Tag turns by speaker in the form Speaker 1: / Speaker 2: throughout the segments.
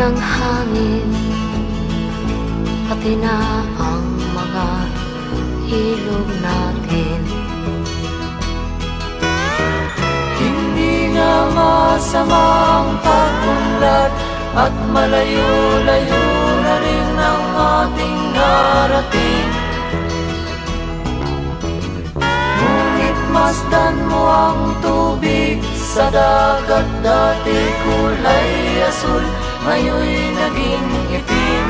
Speaker 1: ng hangin, pati na ang mga ilog natin.
Speaker 2: Hindi nga masamang pag-unlad at malayo-layo na rin ang ating narating. Ngunit masdan mo ang tubig sa dagat, dati kulay asul, ngayon'y naging itim.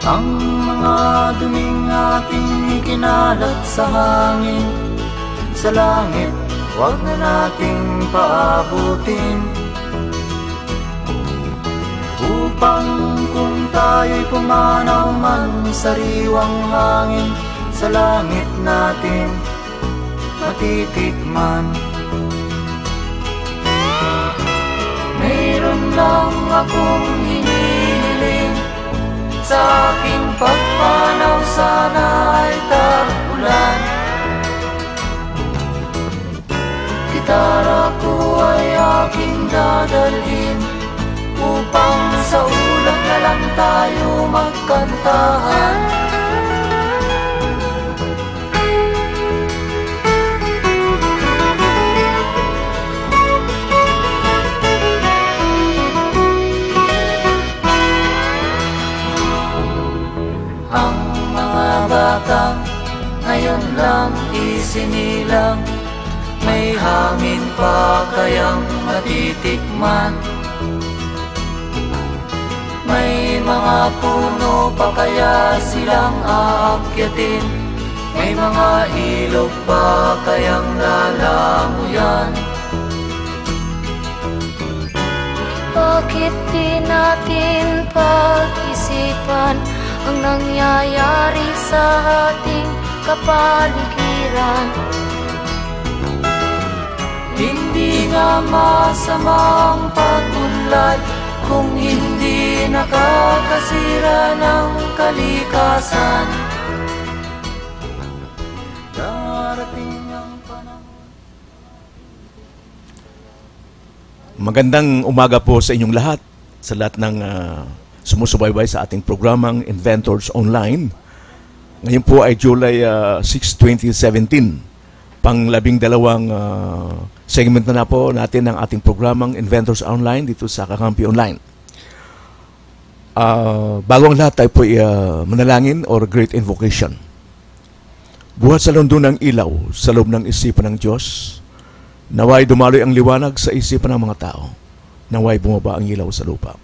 Speaker 2: Ang mga duming ating ikinalat sa hangin, sa langit, huwag na nating paabutin. Upang kung tayo'y pumanaw man sa sariwang hangin, sa langit natin matitikman. Mayroon lang akong hinihiling, sa aking pagpanaw sana ay tag-ulan. Gitara ko ay aking dadalhin, upang sa ulap na lang tayo magkantahan. Ang mga bata ngayon lang isinilang, may hangin pa kayang matitikman. May mga puno pa kaya silang aakyatin, may mga ilog pa kayang lalanguyan.
Speaker 1: Bakit di natin pag-isipan ang nangyayari sa ating kapaligiran?
Speaker 2: Hindi nga masamang pag-unlad kung hindi nakakasira ng kalikasan. Darating ang panahon.
Speaker 3: Magandang umaga po sa inyong lahat, sa lahat ng sumusubaybay sa ating programang Inventors Online. Ngayon po ay July 6, 2017. Pang-12 segment na po natin ng ating programang Inventors Online dito sa Kakampi Online. Bago ang lahat, tayo po manalangin or great invocation. Buhat sa lundo ng ilaw sa loob ng isipan ng Diyos, naway dumaloy ang liwanag sa isipan ng mga tao, naway bumaba ang ilaw sa lupa.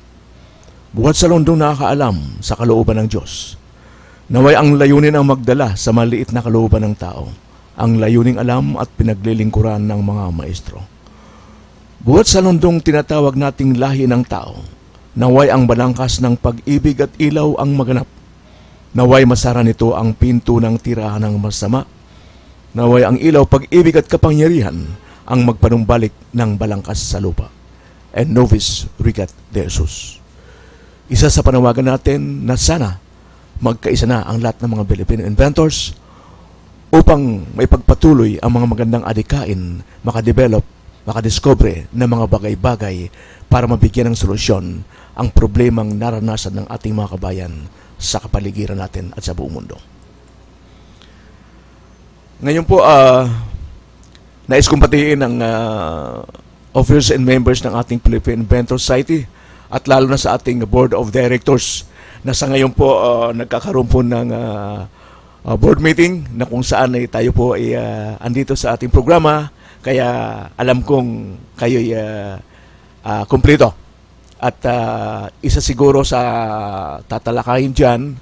Speaker 3: Buhat sa lundong nakakaalam sa kalooban ng Diyos, naway ang layunin ang magdala sa maliit na kalooban ng tao, ang layuning alam at pinaglilingkuran ng mga maestro. Buhat sa lundong tinatawag nating lahi ng tao, naway ang balangkas ng pag-ibig at ilaw ang maganap. Naway masara nito ang pinto ng tirahan ng masama. Naway ang ilaw, pag-ibig at kapangyarihan ang magpanumbalik ng balangkas sa lupa. And Novis Rigat de Jesus. Isa sa panawagan natin na sana magkaisa na ang lahat ng mga Filipino inventors upang may pagpatuloy ang mga magandang adikain, makadevelop, makadiscover ng mga bagay-bagay para mabigyan ng solusyon ang problemang naranasan ng ating mga kabayan sa kapaligiran natin at sa buong mundo. Ngayon po, nais kong patiin ang officers and members ng ating Philippine Inventor Society at lalo na sa ating Board of Directors na sa ngayon po nagkakaroon po ng board meeting na kung saan ay tayo po ay andito sa ating programa, kaya alam kong kayo ay kumpleto. At isa siguro sa tatalakayin dyan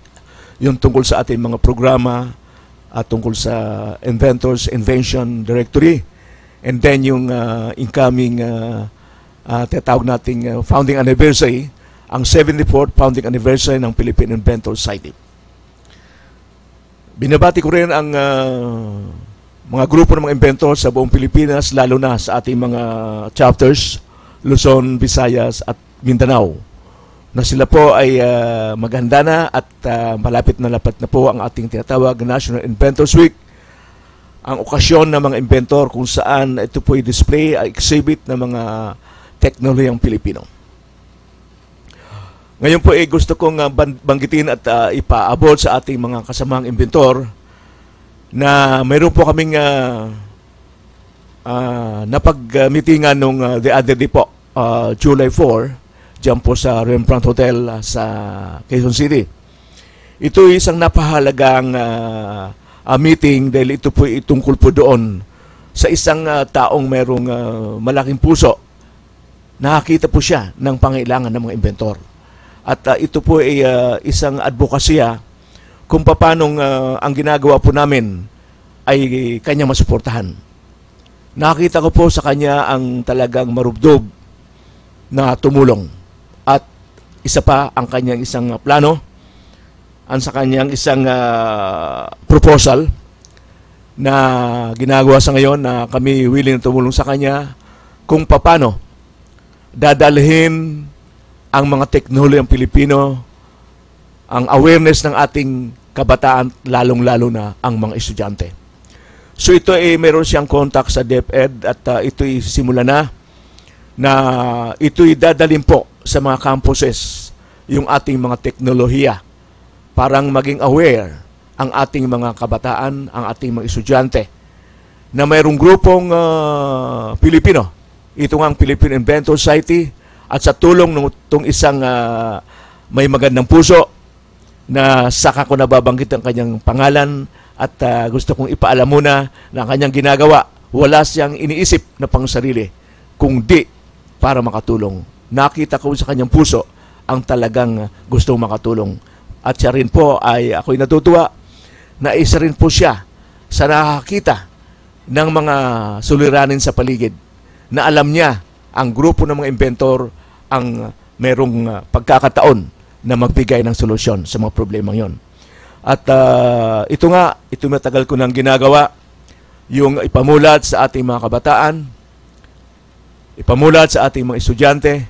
Speaker 3: yung tungkol sa ating mga programa at tungkol sa Inventors Invention Directory, and then yung incoming tinatawag nating founding anniversary, ang 74th founding anniversary ng Philippine Inventor Society. Binabati ko rin ang mga grupo ng mga inventor sa buong Pilipinas, lalo na sa ating mga chapters, Luzon, Visayas at Mindanao, na sila po ay maganda na at malapit na lapat na po ang ating tinatawag National Inventors Week, ang okasyon ng mga inventor kung saan ito po ay display, exhibit ng mga teknolohiyang Pilipino. Ngayon po gusto kong banggitin at ipaabot sa ating mga kasamang inventor na mayroon po kaming napag-meetingan nung the other day po, July 4, dyan po sa Rembrandt Hotel sa Quezon City. Ito ay isang napahalagang meeting dahil ito po itungkol po doon sa isang taong mayroong malaking puso. Nakakita po siya ng pangailangan ng mga inventor. At ito po ay isang advokasya kung paano ang ginagawa po namin ay kanyang masuportahan. Nakita ko po sa kanya ang talagang marubdob na tumulong. At isa pa ang kanyang isang plano, ang sa kanyang isang proposal na ginagawa sa ngayon na kami willing na tumulong sa kanya kung paano dadalhin ang mga teknolohiyang Pilipino, ang awareness ng ating kabataan, lalong-lalo na ang mga estudyante. So ito ay meron siyang contact sa DepEd at ito'y simula na ito'y dadalhin po sa mga campuses yung ating mga teknolohiya parang maging aware ang ating mga kabataan, ang ating mga estudyante na mayroong grupong Pilipino. Ito nga ang Philippine Inventor Society at sa tulong ng itong isang may magandang puso na saka ko nababanggit ang kanyang pangalan at gusto kong ipaalam muna na ang kanyang ginagawa, wala siyang iniisip na pangsarili kung di para makatulong. Nakita ko sa kanyang puso ang talagang gustong makatulong. At siya rin po ay ako'y natutuwa na isa rin po siya sa nakakita ng mga suliranin sa paligid na alam niya ang grupo ng mga inventor ang merong pagkakataon na magbigay ng solusyon sa mga problemang yon. At ito matagal ko nang ginagawa, yung ipamulat sa ating mga kabataan, ipamulat sa ating mga estudyante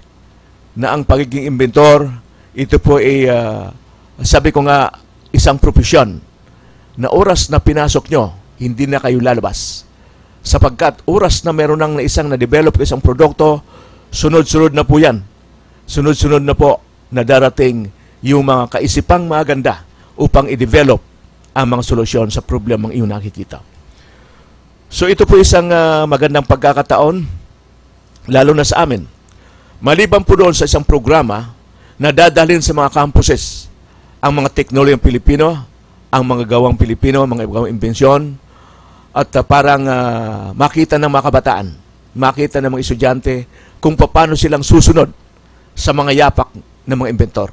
Speaker 3: na ang pagiging inventor, ito po ay, sabi ko nga, isang propesyon na oras na pinasok nyo, hindi na kayo lalabas. Sapagkat oras na meron ng isang na-develop isang produkto, sunod-sunod na po yan. Sunod-sunod na po na darating yung mga kaisipang maganda upang i-develop ang mga solusyon sa problemang iyong nakikita. So ito po isang magandang pagkakataon, lalo na sa amin. Maliban po doon sa isang programa na dadalhin sa mga campuses ang mga teknolohiyang Pilipino, ang mga gawang Pilipino, mga gawang imbensyon, at parang makita ng mga kabataan, makita ng mga estudyante kung paano silang susunod sa mga yapak ng mga inventor.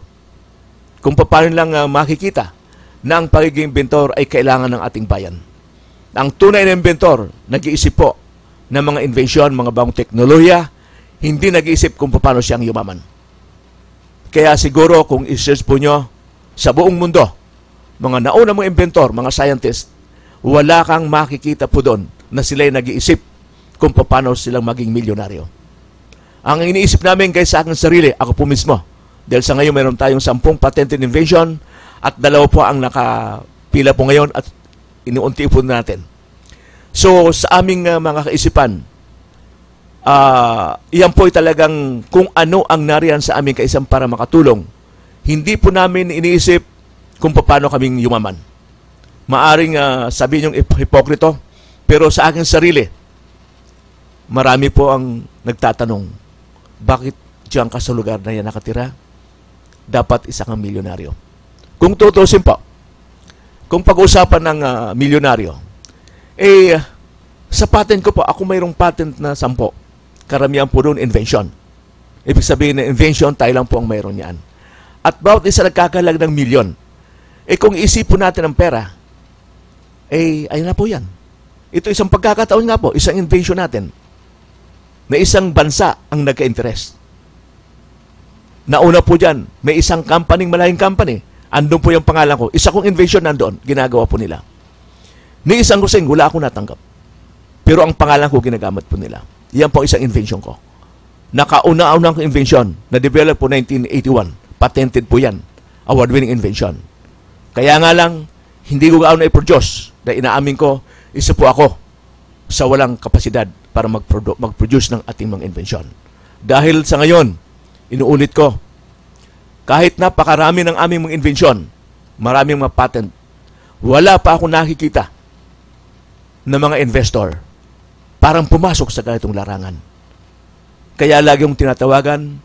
Speaker 3: Kung paano lang makikita na ang pagiging inventor ay kailangan ng ating bayan. Ang tunay na inventor, nag-iisip po ng mga invention, mga bagong teknolohiya, hindi nag-iisip kung paano siyang yumaman. Kaya siguro kung i-search po nyo sa buong mundo, mga naunang mga inventor, mga scientist, wala kang makikita po doon na sila'y nag-iisip kung paano silang maging milyonaryo. Ang iniisip namin guys sa aking sarili, ako po mismo, dahil sa ngayon meron tayong 10 patented invention at 2 po ang nakapila po ngayon at inuunti po natin. So sa aming mga kaisipan, iyan po ay talagang kung ano ang nariyan sa aming kaisip para makatulong. Hindi po namin iniisip kung paano kaming yumaman. Maaring sabihin yung hipokrito, pero sa aking sarili, marami po ang nagtatanong, bakit diyan ka sa lugar na yan nakatira? Dapat isa kang milyonaryo. Kung tutusin po, kung pag-usapan ng milyonaryo, sa patent ko po, ako mayroong patent na 10. Karamihan po doon, invention. Ibig sabihin na invention, tayo lang po ang mayroon yan. At bawat isa nagkakalag ng milyon. Kung isipon natin ang pera, ayun na po yan. Ito isang pagkakataon nga po, isang invention natin, na isang bansa ang nagka-interest. Nauna po dyan, may isang company, malaking company, andun po yung pangalan ko. Isa kong invention nandoon, ginagawa po nila. Ni isang kusing, wala akong natanggap. Pero ang pangalan ko, ginagamit po nila. Yan po isang invention ko. Nakauna-unang invention, na-develop po 1981. Patented po yan. Award-winning invention. Kaya nga lang, hindi ko gaano i-produce. Dahil inaamin ko, isa po ako sa walang kapasidad para mag-produce ng ating mga invention. Dahil sa ngayon, inuulit ko, Kahit napakarami ng aming mga invensyon, maraming mga patent, wala pa ako nakikita ng mga investor parang pumasok sa ganitong larangan. Kaya lagi yung tinatawagan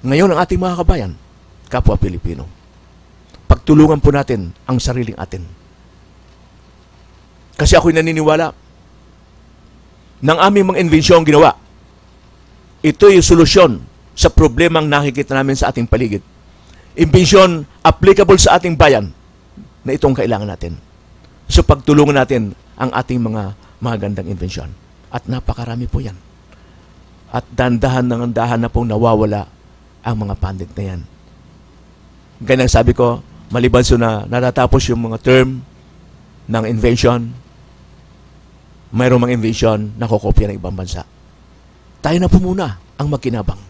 Speaker 3: ngayon ang ating mga kabayan, kapwa Pilipino. Pagtulungan po natin ang sariling atin. Kasi ako'y naniniwala ng aming mga invensyon ginawa. Ito yung solusyon sa problemang nakikita namin sa ating paligid. Invensyon applicable sa ating bayan na itong kailangan natin. So pagtulungan natin ang ating mga magandang invensyon. At napakarami po yan. At dahan na pong nawawala ang mga pandit na yan. Ganyan sabi ko, maliban so na natatapos yung mga term ng invention, mayroong mga invention na kokopya ng ibang bansa. Tayo na po muna ang magkinabang.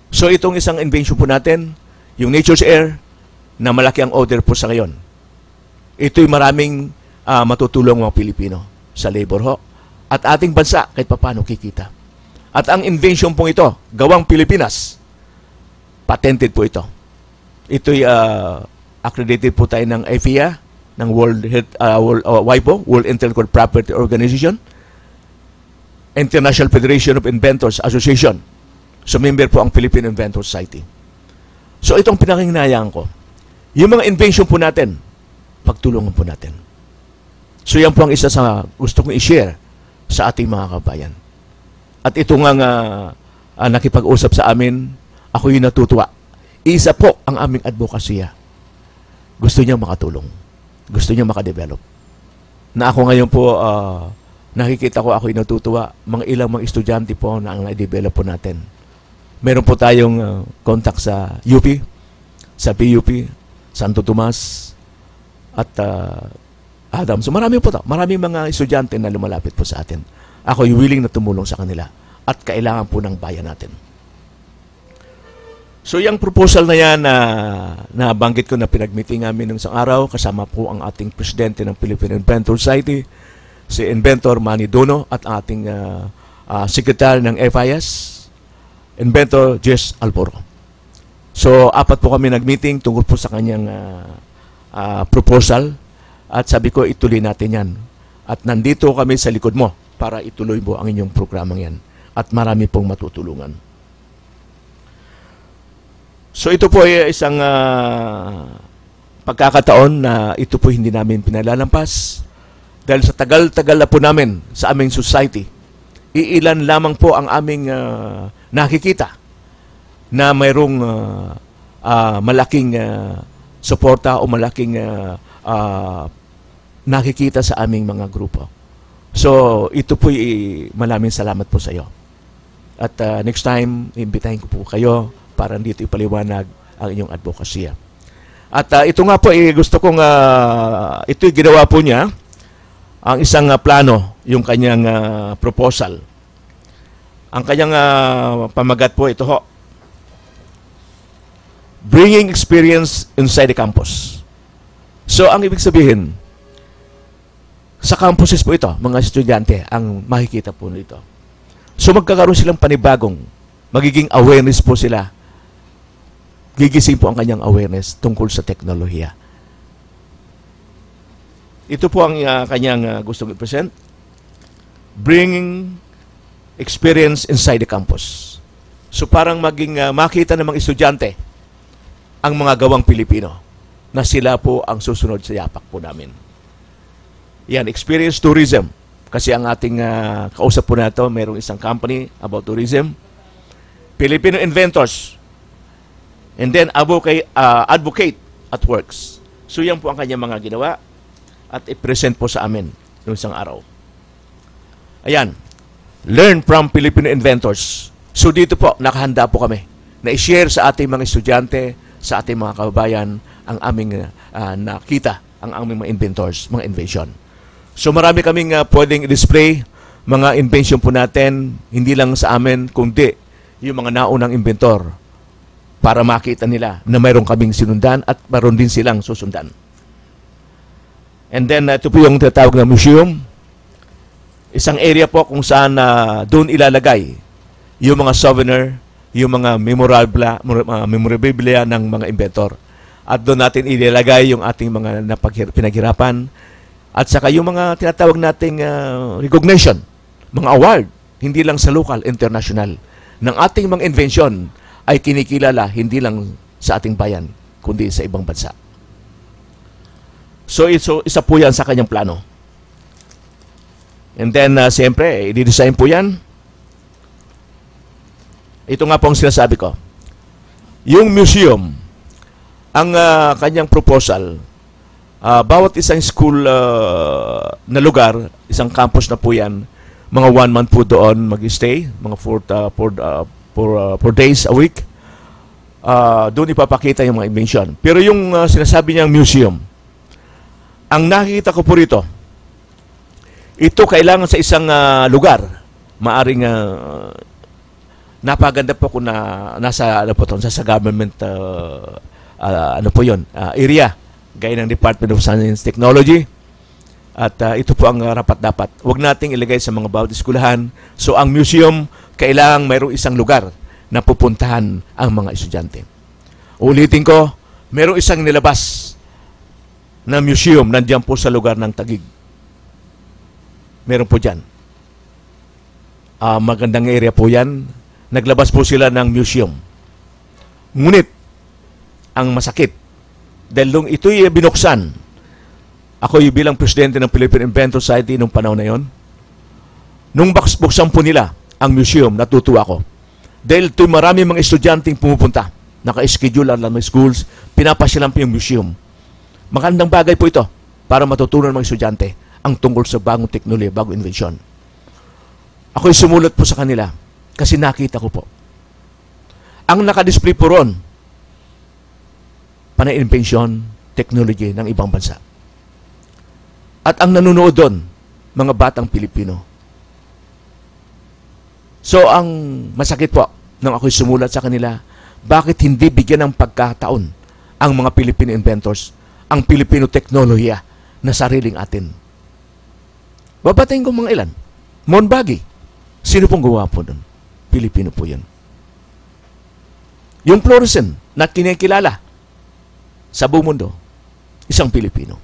Speaker 3: So itong isang invention po natin, yung Nature's Air, na malaki ang order po sa ngayon. Ito'y maraming matutulong mga Pilipino sa labor ho. At ating bansa kahit paano kikita. At ang invention pong ito, gawang Pilipinas, patented po ito. Ito'y accredited po tayo ng IFIA, ng WIPO, World Intellectual Property Organization, International Federation of Inventors Association. So member po ang Philippine Inventor Society. So itong pinakinginayan ko, yung mga invention po natin, pagtulungan po natin. So yan po ang isa sa gusto kong i-share sa ating mga kabayan. At ito nga nakipag-usap sa amin, ako yung natutuwa. Isa po ang aming advokasya. Gusto niya makatulong. Gusto niya makadevelop. Na ako ngayon po, nakikita ko ako yung natutuwa, mga ilang mga estudyante po na ang na-develop po natin. Meron po tayong contact sa UP, sa PUP, Santo Tomas, at Adam. So maraming mga estudyante na lumalapit po sa atin. Ako ay willing na tumulong sa kanila at kailangan po ng bayan natin. So yung proposal na yan na banggit ko na pinag-meeting namin ng isang araw, kasama po ang ating presidente ng Philippine Inventor Society, si Inventor Manny Dono, at ang ating secretary ng FIS, Inventor Jess Alboro. So apat po kami nag-meeting tungkol po sa kanyang proposal. At sabi ko, ituloy natin yan. At nandito kami sa likod mo para ituloy mo ang inyong programang yan. At marami pong matutulungan. So ito po ay isang pagkakataon na ito po hindi namin pinalalampas. Dahil sa tagal-tagal na po namin sa aming society, iilan lamang po ang aming nakikita na mayroong malaking suporta o malaking nakikita sa aming mga grupo. So, ito po maraming salamat po sa iyo. At next time, imbitahin ko po kayo para dito ipaliwanag ang inyong advokasya. At ito nga po, gusto kong, ito'y ginawa po niya, ang isang plano, yung kanyang proposal. Ang kanyang pamagat po, ito ho, Bringing Experience Inside the Campus. So, ang ibig sabihin, sa campuses po ito, mga estudyante, ang makikita po nito. So, magkakaroon silang panibagong, magiging awareness po sila. Gigising po ang kanyang awareness tungkol sa teknolohiya. Ito po ang kanyang gustong i-present. Bringing Experience Inside the Campus. So, parang maging makita ng mga estudyante ang mga gawang Pilipino na sila po ang susunod sa yapak po namin. Yan, experience tourism. Kasi ang ating kausap po na ito, mayroong isang company about tourism. Filipino inventors. And then, advocate at works. So, yan po ang kanyang mga ginawa at i-present po sa amin noong isang araw. Ayan. Learn from Filipino inventors. So, dito po, nakahanda po kami na i-share sa ating mga estudyante, sa ating mga kababayan, ang aming nakita, ang aming mga inventors, mga invention. So marami kaming pwedeng i-display, mga invention po natin, hindi lang sa amin, kundi yung mga naunang inventor para makita nila na mayroon kaming sinundan at mayroon din silang susundan. And then ito po yung tinatawag na museum. Isang area po kung saan doon ilalagay yung mga souvenir yung mga memorabilia ng mga inventor. At doon natin ilalagay yung ating mga pinaghirapan at saka yung mga tinatawag nating recognition, mga award, hindi lang sa local, international, ng ating mga invention ay kinikilala hindi lang sa ating bayan, kundi sa ibang bansa. So, isa po yan sa kanyang plano. And then, siyempre, i-design po yan. Ito nga po ang sinasabi ko. Yung museum, ang kanyang proposal, bawat isang school na lugar, isang campus na po yan, mga 1 month po doon mag-stay, mga 4 days a week. Doon ipapakita yung mga invention. Pero yung sinasabi niyang museum, ang nakikita ko po rito, ito kailangan sa isang lugar. Maaring napaganda po kung nasa sa government area, gaya ng Department of Science and Technology. At ito po ang rapat-dapat. Huwag nating ilagay sa mga bawat eskwelahan. So ang museum, kailangang mayroong isang lugar na pupuntahan ang mga estudyante. Ulitin ko, mayroong isang nilabas na museum nandiyan po sa lugar ng Taguig. Meron po dyan. Magandang area po yan. Naglabas po sila ng museum. Ngunit, ang masakit, dahil nung ito'y binuksan, ako bilang presidente ng Philippine Inventor Society nung panahon na yon, nung buksan po nila ang museum, natutuwa ako. Dahil ito'y marami mga estudyanteng pumupunta, naka-schedule ang mga schools, pinapasyalan po yung museum. Magandang bagay po ito para matutunan ng mga estudyante ang tungkol sa bagong teknolohiya, bagong invention. Ako'y sumulat po sa kanila kasi nakita ko po. Ang nakadisplay po ron, panay-invention, technology ng ibang bansa. At ang nanonood doon, mga batang Pilipino. So, ang masakit po, nang ako'y sumulat sa kanila, bakit hindi bigyan ng pagkataon ang mga Filipino inventors, ang Filipino teknolohiya na sariling atin? Babatayin ko mga ilan. Monbagi. Sino pong gawa po doon? Pilipino po yan. Yung fluorescent na kinikilala sa buong mundo, isang Pilipino.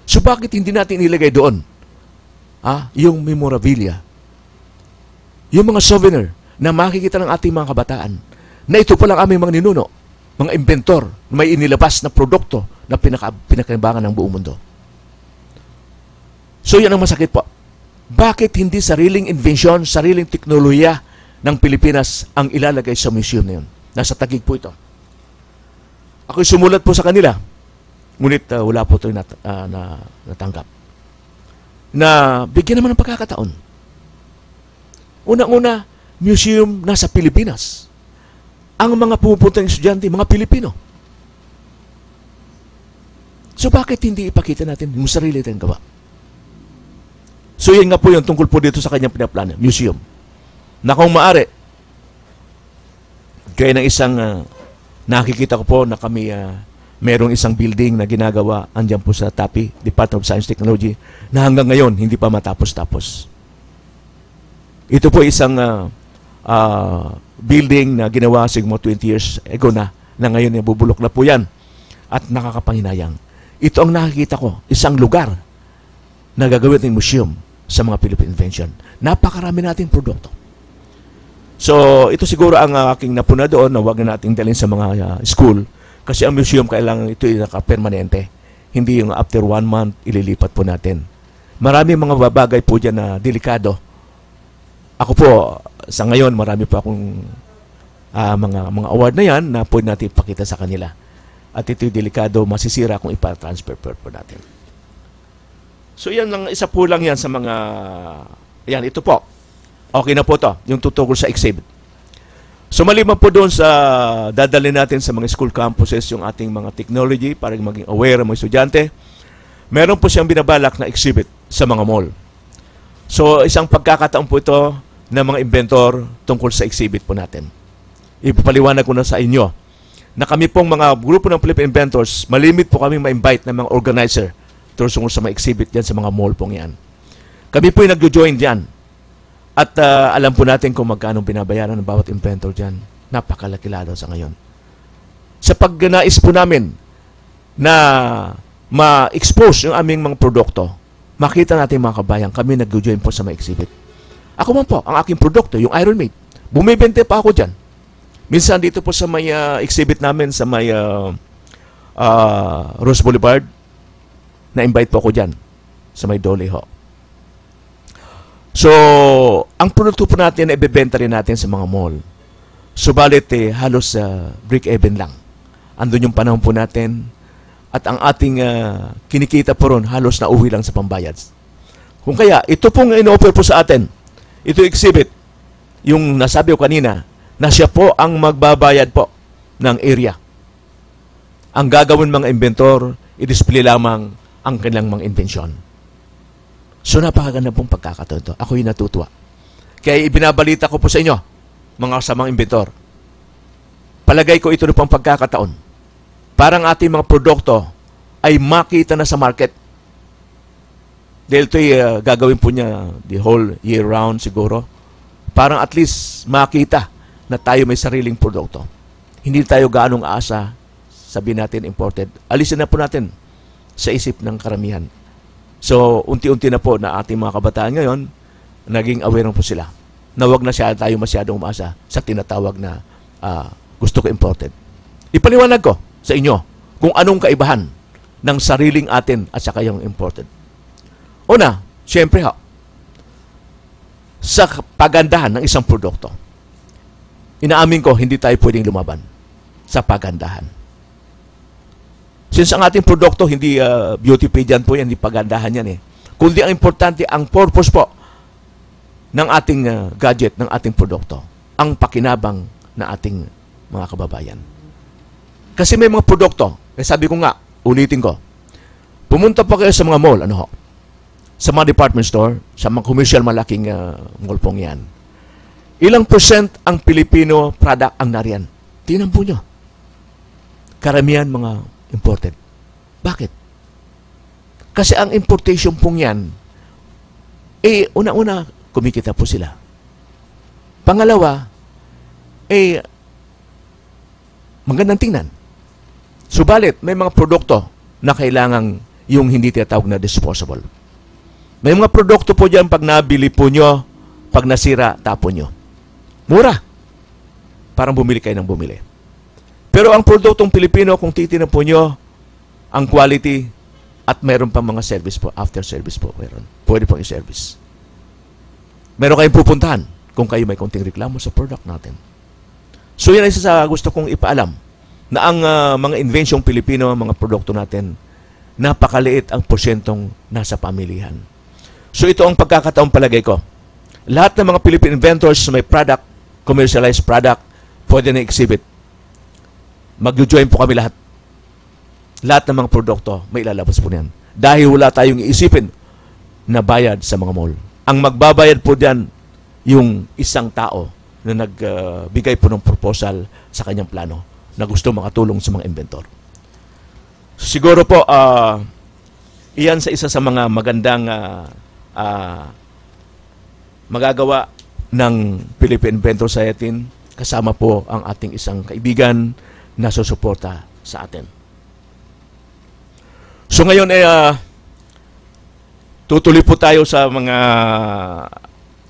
Speaker 3: So bakit hindi natin ilagay doon yung memorabilia, yung mga souvenir na makikita ng ating mga kabataan na ito palang aming mga ninuno, mga inventor na may inilabas na produkto na pinakinabangan ng buong mundo. So yan ang masakit po. Bakit hindi sariling invention, sariling teknolohiya ng Pilipinas ang ilalagay sa museum na yun? Nasa Taguig po ito. Ako'y sumulat po sa kanila, ngunit wala po ito natanggap. Na bigyan naman ng pagkakataon. Unang-una, museum nasa Pilipinas. Ang mga pumupuntang estudyante, mga Pilipino. So bakit hindi ipakita natin yung sarili tayong gawa? So yan nga po yung tungkol po dito sa kanyang pinaplano, museum. Na kung maaari, kaya ng isang nakikita ko po na kami merong isang building na ginagawa andyan po sa TAPI, Department of Science and Technology, na hanggang ngayon hindi pa matapos-tapos. Ito po isang building na ginawa siguro 20 years ago na ngayon bubulok na po yan at nakakapanginayang. Ito ang nakikita ko, isang lugar na gagawin ng museum sa mga Philippine invention. Napakarami nating produkto. So, ito siguro ang aking napuna doon na huwag na nating dalhin sa mga school kasi ang museum kailangan ito ay naka-permanente. Hindi yung after 1 month, ililipat po natin. Marami mga babagay po dyan na delikado. Ako po, sa ngayon, marami po akong mga award na yan na pwede natin ipakita sa kanila. At ito'y delikado, masisira kung ipa-transfer po natin. So, yan lang, isa po lang yan sa mga, yan, ito po. Okay na po to, yung tutugol sa exhibit. So maliban po doon sa dadalhin natin sa mga school campuses yung ating mga technology para maging aware ang mga estudyante, meron po siyang binabalak na exhibit sa mga mall. So isang pagkakataon po ito ng mga inventor tungkol sa exhibit po natin. Ipapaliwanag ko na sa inyo na kami pong mga grupo ng Philippine Inventors, malimit po kami ma-invite ng mga organizer tungkol sa mga exhibit yan sa mga mall pong yan. Kami po yung nag-join dyan. At alam po natin kung magkano binabayaran ng bawat inventor dyan. Napakalakilala sa ngayon. Sa pagnais po namin na ma-expose yung aming mga produkto, makita natin mga kabayan, kami nag-join po sa mga exhibit. Ako man po, ang aking produkto, yung Iron Maid, bumibente pa ako dyan. Minsan dito po sa may exhibit namin sa may Rose Boulevard, na-invite po ako dyan sa may Dole ho. So, ang produkto po natin ay ibebenta rin natin sa mga mall. Subalit halos break-even lang. Andun yung panahon po natin at ang ating kinikita po ron halos nauwi lang sa pambayad. Kung kaya, ito pong in-offer po sa atin, ito exhibit, yung nasabi ko kanina, na siya po ang magbabayad po ng area. Ang gagawin mga inventor, i-display lamang ang kanilang mga invensyon. So napakaganda pong pagkakataon ito. Ako'y natutuwa. Kaya ibinabalita ko po sa inyo, mga kasamang inventor, palagay ko ito na pong pagkakataon. Parang ating mga produkto ay makita na sa market. Dahil ito'y gagawin po niya the whole year round siguro. Parang at least makita na tayo may sariling produkto. Hindi tayo gaanong asa, sabihin natin imported. Alisin na po natin sa isip ng karamihan. So, unti-unti na po na ating mga kabataan ngayon, naging aware po sila. Na wag na tayo masyadong umasa sa tinatawag na gusto ko imported. Ipaliwanag ko sa inyo kung anong kaibahan ng sariling atin at saka yung imported. Una, siyempre sa pagandahan ng isang produkto, inaamin ko, hindi tayo pwedeng lumaban sa pagandahan. Since ang ating produkto, hindi beauty pageant po yan, hindi pagandahan yan Kundi ang importante, ang purpose po ng ating gadget, ng ating produkto, ang pakinabang na ating mga kababayan. Kasi may mga produkto, sabi ko nga, ulitin ko, pumunta pa kayo sa mga mall, sa mga department store, sa mga commercial malaking mall pong yan. Ilang percent ang Pilipino product ang nariyan? Tingnan po nyo. Karamihan mga imported. Bakit? Kasi ang importation pong yan, una-una, kumikita po sila. Pangalawa, magandang tingnan. Subalit, may mga produkto na kailangang yung hindi tinatawag na disposable. May mga produkto po dyan pag nabili po nyo, pag nasira, tapon nyo. Mura. Parang bumili kayo ng bumili. Pero ang produktong Pilipino, kung titignan po nyo, ang quality at meron pang mga service po, after service po meron. Pwede pong i-service. Meron kayong pupuntahan kung kayo may konting reklamo sa product natin. So yan ay isa sa gusto kong ipaalam na ang mga invensyong Pilipino, mga produkto natin, napakaliit ang porsyentong nasa pamilihan. So ito ang pagkakataong palagay ko. Lahat ng mga Philippine inventors may product, commercialized product, pwede na exhibit. Mag-join po kami lahat. Lahat ng mga produkto, may ilalabas po niyan. Dahil wala tayong iisipin na bayad sa mga mall. Ang magbabayad po diyan yung isang tao na nagbigay po ng proposal sa kanyang plano na gusto makatulong sa mga inventor. Siguro po, iyan sa isa sa mga magandang magagawa ng Philippine Inventor Society, kasama po ang ating isang kaibigan na susuporta sa atin. So ngayon tutuloy po tayo sa mga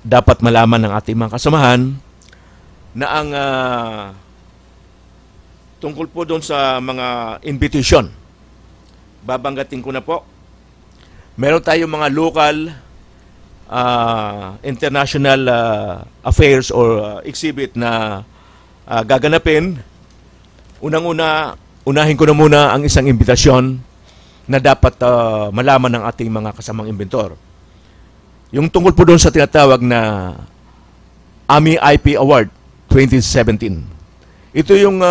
Speaker 3: dapat malaman ng ating mga kasamahan na ang tungkol po doon sa mga invitation. Babanggatin ko na po. Meron tayong mga local international affairs or exhibit na gaganapin. Unahin ko na muna ang isang imbitasyon na dapat malaman ng ating mga kasamang inventor. Yung tungkol po doon sa tinatawag na AMI IP Award 2017. Ito yung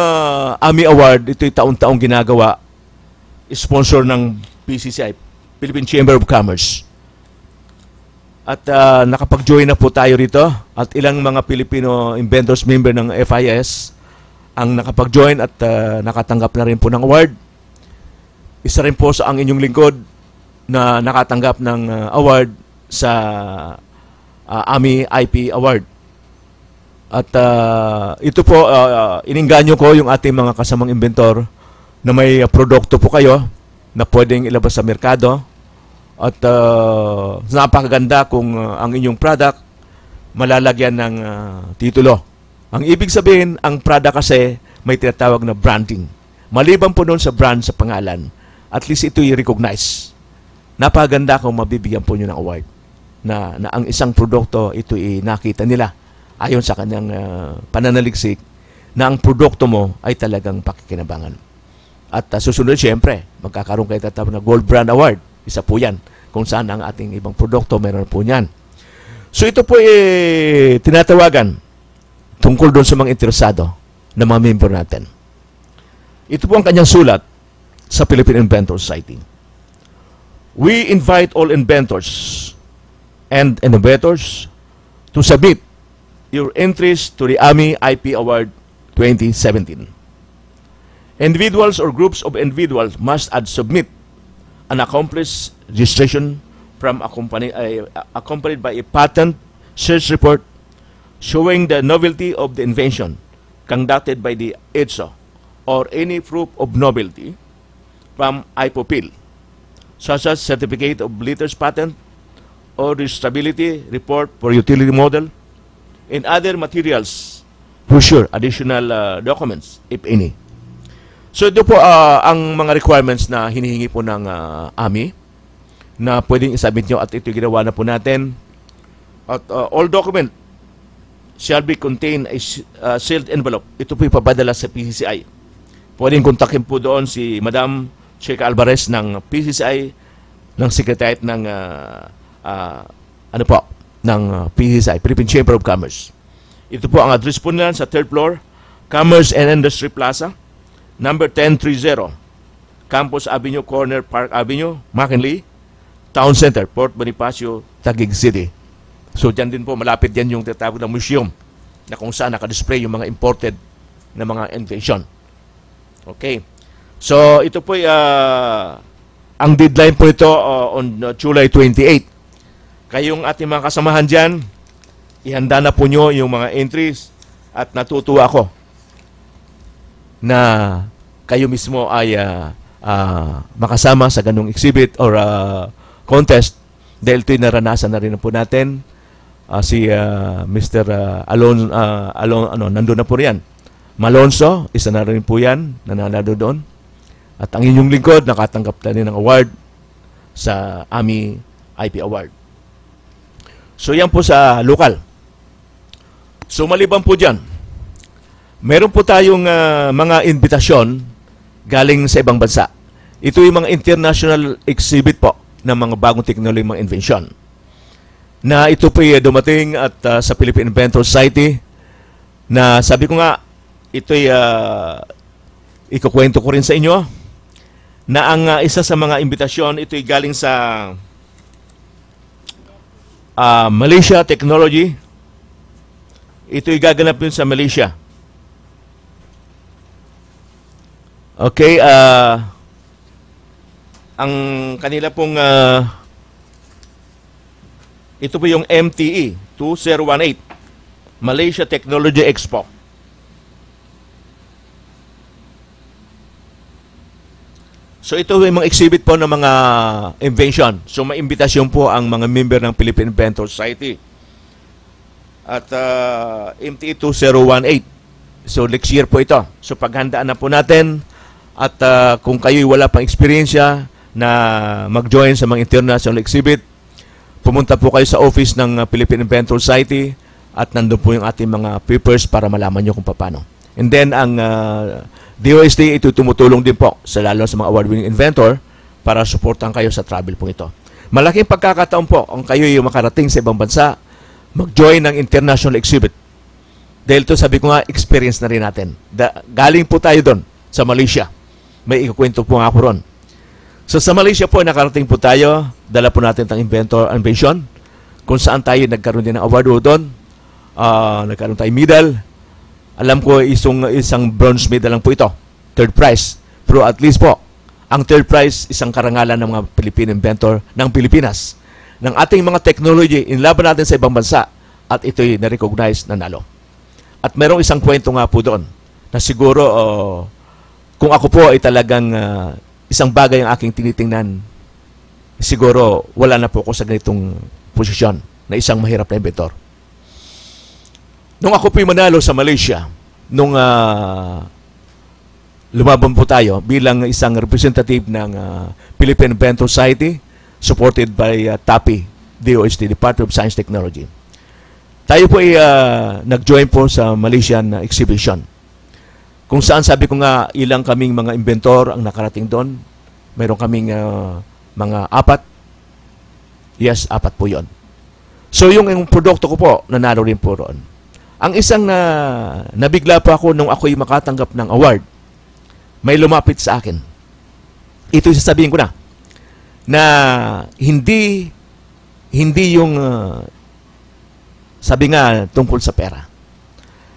Speaker 3: AMI Award, ito'y taon-taong ginagawa, sponsor ng PCCI, Philippine Chamber of Commerce. At nakapag-join na po tayo rito at ilang mga Filipino inventors member ng FIS ang nakapag-join at nakatanggap na rin po ng award. Isa rin po sa ang inyong lingkod na nakatanggap ng award sa AMI IP Award. At ito po, ininganyo ko yung ating mga kasamang inventor na may produkto po kayo na pwedeng ilabas sa merkado. At napakaganda kung ang inyong product malalagyan ng titulo. Ang ibig sabihin, ang product kasi may tinatawag na branding. Maliban po doon sa brand, sa pangalan, at least ito i-recognize. Napakaganda kung mabibigyan po nyo ng award na ang isang produkto, ito nakita nila ayon sa kanyang pananaliksik na ang produkto mo ay talagang pakikinabangan. At susunod siyempre, magkakaroon kayo tatawag na Gold Brand Award. Isa po yan. Kung saan ang ating ibang produkto, meron po yan. So ito po tinatawagan tungkol doon sa mga interesado na mga member natin. Ito po ang kanyang sulat sa Philippine Inventor Society. We invite all inventors and innovators to submit your entries to the AMI IP Award 2017. Individuals or groups of individuals must submit an accomplished registration from accompanied by a patent search report showing the novelty of the invention conducted by the EDSO or any proof of novelty from IPOPIL, such as certificate of letters patent or registrability report for utility model and other materials for sure additional documents if any. So ito po ang mga requirements na hinihingi po ng AMI na pwedeng isubmit nyo at ito ginawa na po natin. At all document shall be contained a sealed envelope. Ito po ipapadala sa PCCI. Pwedeng kontakin po doon si Madam Checa Alvarez ng PCCI, ng Secretariat ng ng PCCI, Philippine Chamber of Commerce. Ito po ang address po nila sa 3rd floor, Commerce and Industry Plaza, number 1030, Campus Avenue, Corner Park Avenue, McKinley, Town Center, Port Bonifacio, Taguig City. So dyan din po, malapit yan yung tatawag na museum na kung saan nakadisplay yung mga imported na mga invention. Okay. So ito po ang deadline po ito on July 28. Kayong ating mga kasamahan dyan, ihanda na po nyo yung mga entries at natutuwa ako na kayo mismo ay makasama sa ganung exhibit or contest dahil ito'y naranasan na rin po natin. Si Mr. nandun na po riyan. Malonzo, isa na rin po yan, nananalo doon. At ang inyong lingkod, nakatanggap na rin ng award sa AMI IP Award. So yan po sa lokal. So maliban po dyan, meron po tayong mga invitasyon galing sa ibang bansa. Ito yung mga international exhibit po ng mga bagong technology, mga invention. Na ito po yung dumating at sa Philippine Inventor Society na sabi ko nga, ito'y ikukwento ko rin sa inyo na ang isa sa mga imbitasyon, ito'y galing sa Malaysia Technology. Ito'y gaganap yun sa Malaysia. Okay, ang kanila pong ito po yung MTE 2018 Malaysia Technology Expo. So ito yung mga exhibit po ng mga invention. So may imbitasyon po ang mga member ng Philippine Inventor Society. At MTE 2018. So next year po ito. So paghandaan na po natin at kung kayo'y wala pang eksperyensya na mag-join sa mga international exhibit, pumunta po kayo sa office ng Philippine Inventor Society at nandun po yung ating mga papers para malaman nyo kung paano. And then ang DOST ito tumutulong din po sa lalo sa mga award-winning inventor para supportan kayo sa travel po ito. Malaking pagkakataon po ang kayo yung makarating sa ibang bansa, mag-join ng international exhibit. Dahil ito sabi ko nga, experience na rin natin. Galing po tayo doon sa Malaysia. May ikukwento po nga ako ron. So sa Malaysia po, nakarating po tayo, dala po natin ang invention, kung saan tayo nagkaroon din ng award doon. Nagkaroon tayo medal. Alam ko isang bronze medal lang po ito. 3rd prize. Pero at least po, ang 3rd prize, isang karangalan ng mga Filipino inventor ng Pilipinas. Ng ating mga technology, inlaban natin sa ibang bansa at ito'y na-recognize na nalo. At merong isang kwento nga po doon na siguro kung ako po ay talagang isang bagay ang aking tinitingnan, siguro wala na po ako sa ganitong posisyon na isang mahirap na inventor. Nung ako po'y manalo sa Malaysia, nung lumaban po tayo bilang isang representative ng Philippine Inventor Society supported by TAPI, DOST, Department of Science Technology. Tayo po ay nag-join po sa Malaysian exhibition. Kung saan sabi ko nga ilang kaming mga inventor ang nakarating doon. Meron kaming mga 4. Yes, 4 po yon. So yung produkto ko po, nanalo rin po roon. Ang isang nabigla po ako nung ako'y makatanggap ng award, may lumapit sa akin. Ito sasabihin ko na hindi yung sabi nga tungkol sa pera.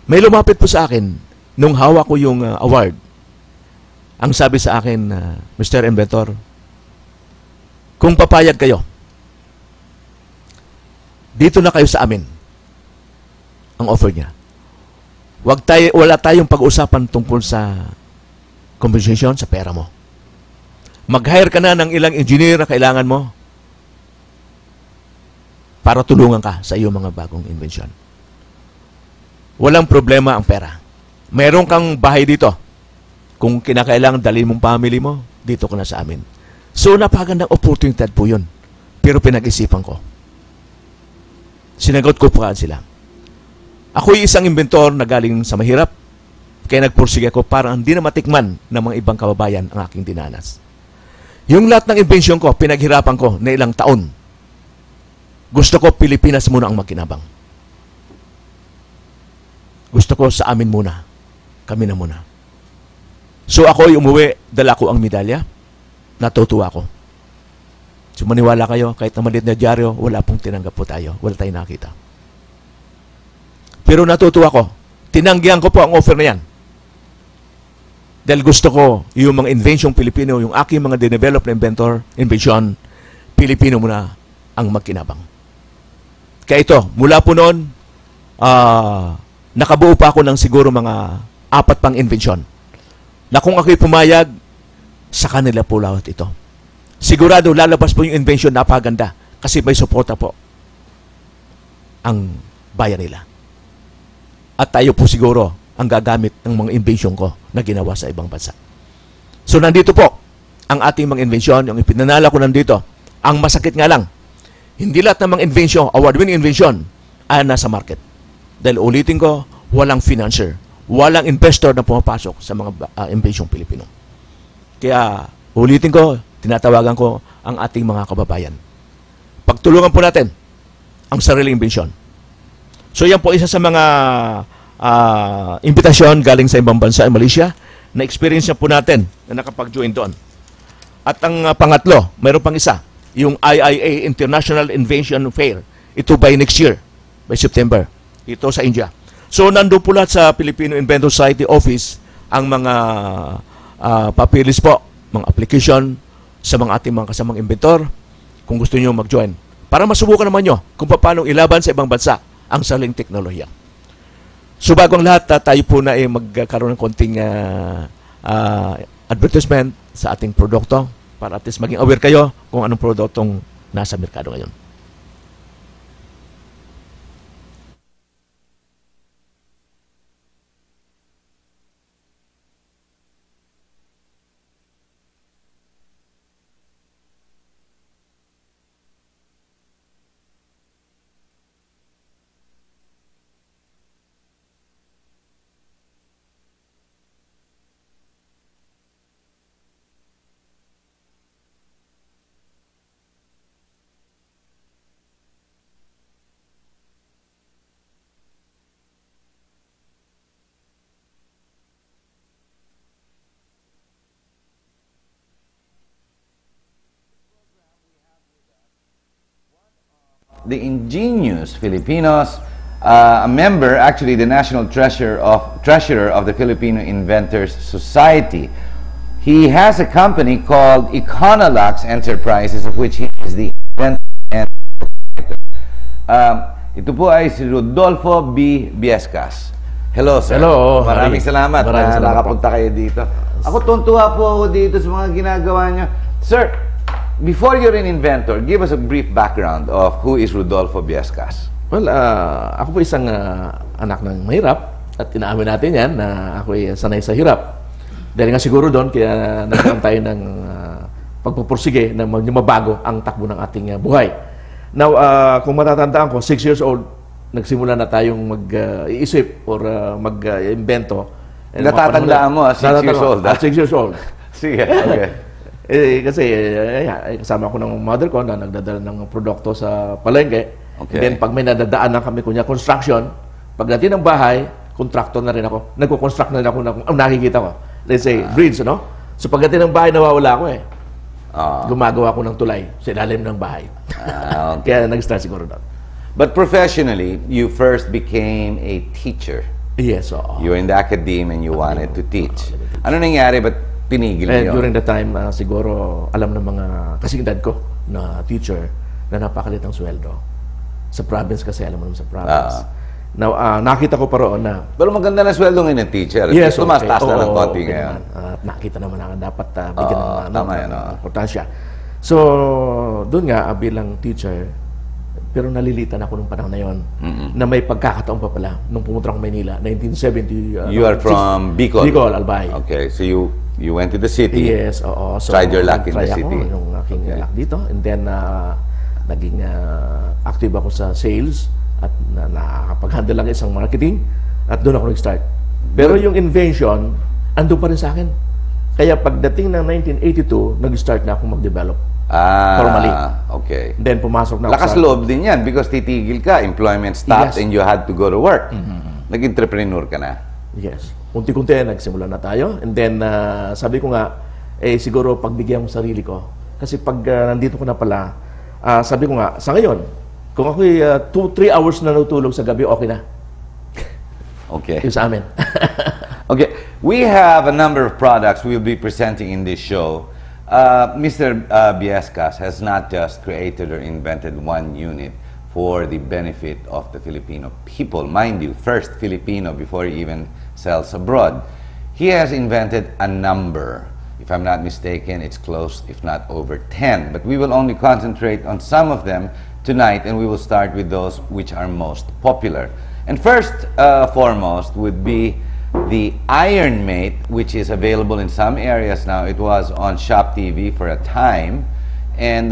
Speaker 3: May lumapit po sa akin nung hawak ko yung award. Ang sabi sa akin, Mr. Inventor, kung papayag kayo, dito na kayo sa amin. Ang offer niya. Wala tayong pag-usapan tungkol sa compensation, sa pera mo. Mag-hire ka na ng ilang engineer na kailangan mo para tulungan ka sa iyong mga bagong invention. Walang problema ang pera. Meron kang bahay dito. Kung kinakailangan dalhin mong family mo, dito ka na sa amin. So, napakagandang opportunity po yun. Pero pinag-isipan ko. Sinagot ko pa sila. Ako'y isang inventor na galing sa mahirap. Kaya nagpursige ako para hindi na matikman ng mga ibang kababayan ang aking dinanas. Yung lahat ng invention ko, pinaghirapan ko na ilang taon. Gusto ko Pilipinas muna ang magkinabang. Gusto ko sa amin muna. Kami na muna. So ako'y umuwi, dala ko ang medalya. Natutuwa ko. So maniwala kayo, kahit na maliit na dyaryo, wala pong tinanggap po tayo. Wala tayong nakita. Pero natutuwa ko. Tinanggihan ko po ang offer na yan. Dahil gusto ko yung mga invention Pilipino, yung aking mga dinevelop na invention, Pilipino muna ang magkinabang. Kaya ito, mula po noon, nakabuo pa ako ng siguro mga 4 pang invention. Na kung ako'y pumayag, sa kanila po lahat ito. Sigurado, lalabas po yung invention, napaganda. Kasi may suporta po ang bayan nila. At tayo po siguro ang gagamit ng mga invention ko na ginawa sa ibang bansa. So, nandito po ang ating mga invention, yung ipinanala ko nandito. Ang masakit nga lang, hindi lahat ng mga invention, award-winning invention, ay nasa market. Dahil ulitin ko, walang financier, walang investor na pumapasok sa mga invention Pilipino. Kaya, ulitin ko, tinatawagan ko ang ating mga kababayan. Pagtulungan po natin ang sariling invention. So, yan po isa sa mga imbitasyon galing sa ibang bansa in Malaysia na experience na po natin na nakapag-join doon. At ang pangatlo, mayroon pang isa, yung IIA International Invention Fair. Ito by next year, by September. Ito sa India. So, nandun po lahat sa Filipino Inventor Society Office ang mga papilis po, mga application sa mga ating mga kasamang inventor kung gusto nyo mag-join. Para masubukan naman nyo kung paano ilaban sa ibang bansa ang sariling teknolohiya. So, bago ang lahat, tayo po na magkaroon ng konting advertisement sa ating produkto para at least maging aware kayo kung anong produktong nasa merkado ngayon.
Speaker 4: The ingenious Filipinos, a member, actually the national treasurer of the Filipino Inventors Society. He has a company called Econolux Enterprises, of which he is the inventor and proprietor. Ito po ay si Rodolfo B. Biescas. Hello, sir.
Speaker 5: Hello,
Speaker 4: Maraming
Speaker 5: Harry.
Speaker 4: salamat
Speaker 5: Maraming
Speaker 4: na
Speaker 5: salamat
Speaker 4: nakapunta kayo dito. Ako tuntua po ako dito sa mga ginagawa nyo. Sir, before you're an inventor, give us a brief background of who is Rodolfo Biescas.
Speaker 5: Well, ako po isang anak ng mahirap at inaamin natin yan na ako ay sanay sa hirap. Dahil nga siguro doon, kaya nagkaroon tayo ng pagpupursige na mabago ang takbo ng ating buhay. Now, kung matatandaan ko, 6 years old, nagsimula na tayong mag-iisip or mag-invento.
Speaker 4: Natatandaan mo, 6 years old.
Speaker 5: 6 years old.
Speaker 4: Sige, okay.
Speaker 5: Kasi kasama ko ng mother ko na nagdadala ng produkto sa palengke.
Speaker 4: Okay.
Speaker 5: Then pag may nadadaan na kami, kunya construction, pagdating ng bahay, contractor na rin ako. Nagko-construct na rin ako ng nakikita ko. Let's say, bridge, no? So pagdating ng bahay, nawawala ako eh. Gumagawa ko ng tulay sa ilalim ng bahay.
Speaker 4: Okay.
Speaker 5: Kaya nag-start siguro doon.
Speaker 4: But professionally, you first became a teacher.
Speaker 5: Yes, oo.
Speaker 4: You were in the academe and you wanted to teach. Ano nangyari? Ba't pinigil
Speaker 5: And
Speaker 4: niyo?
Speaker 5: during the time, siguro alam ng mga kasing dad ko na teacher na napakalit ang sweldo. Sa province kasi, alam mo naman sa province. Now, nakita ko pa roon na...
Speaker 4: Pero maganda na sweldo ngayon ng teacher.
Speaker 5: Yes, okay.
Speaker 4: Tumaas-taas na ng konti
Speaker 5: okay
Speaker 4: ngayon.
Speaker 5: naman. Nakita naman na dapat bigyan
Speaker 4: tama yan,
Speaker 5: ng importansya. So, doon nga, bilang teacher, pero nalilitan ako nung panahon na yon na may pagkakataon pa pala nung pumunta ako Maynila, 1970.
Speaker 4: You are from Bicol?
Speaker 5: Bicol, Albay.
Speaker 4: Okay, so you went to the city.
Speaker 5: Yes, oo. So,
Speaker 4: tried your luck in the city.
Speaker 5: Ako, yung aking luck dito. And then, naging active ako sa sales at nakakapag-handle lang isang marketing at doon ako nag-start. Pero yung invention, ando pa rin sa akin. Kaya pagdating ng 1982, nag-start na akong mag-develop. Formally.
Speaker 4: Okay.
Speaker 5: Then pumasok na ako
Speaker 4: Lakas loob din yan because titigil ka, employment stopped,
Speaker 5: Yes.
Speaker 4: and you had to go to work. Nag-entrepreneur ka na.
Speaker 5: Yes. Unti-kunti, nagsimula na tayo. And then, sabi ko nga, siguro pagbigyan mo sarili ko. Kasi pag nandito ko na pala, sabi ko nga, sa ngayon, kung ako'y 2-3 hours na natutulog sa gabi, okay na.
Speaker 4: Okay.
Speaker 5: Yung sa amin.
Speaker 4: Okay. We have a number of products we'll be presenting in this show. Mr. Biescas has not just created or invented one unit for the benefit of the Filipino people. Mind you, first Filipino before he even sells abroad. He has invented a number. If I'm not mistaken, it's close, if not over 10. But we will only concentrate on some of them tonight, and we will start with those which are most popular. And first, foremost, would be the Iron Mate, which is available in some areas now. It was on Shop TV for a time. And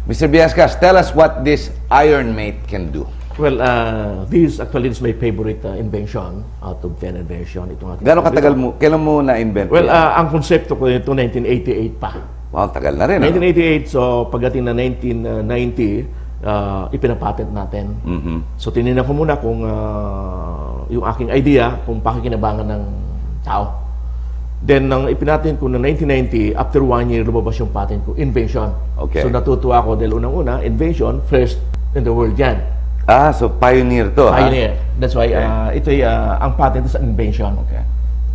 Speaker 4: Mr. Biescas, tell us what this Iron Mate can do.
Speaker 5: Well, this actually is my favorite invention out of 10 invention. Itong aking
Speaker 4: Gano'ng katagal mo, kailan mo na-invent?
Speaker 5: Well, ang konsepto ko ito 1988 pa.
Speaker 4: Wow, tagal na rin.
Speaker 5: 1988, so pagdating na 1990, ipinapatent natin. So tinignan ko muna kung yung aking idea, kung pakikinabangan ng tao. Then, nang ipinatent ko na 1990, after 1 year, lumabas yung patent ko, invention.
Speaker 4: Okay.
Speaker 5: So natutuwa ako dahil unang-una, invention, first in the world yan.
Speaker 4: So pioneer to,
Speaker 5: Pioneer. That's why
Speaker 4: Okay.
Speaker 5: ito ay ang patent sa invention.
Speaker 4: Okay.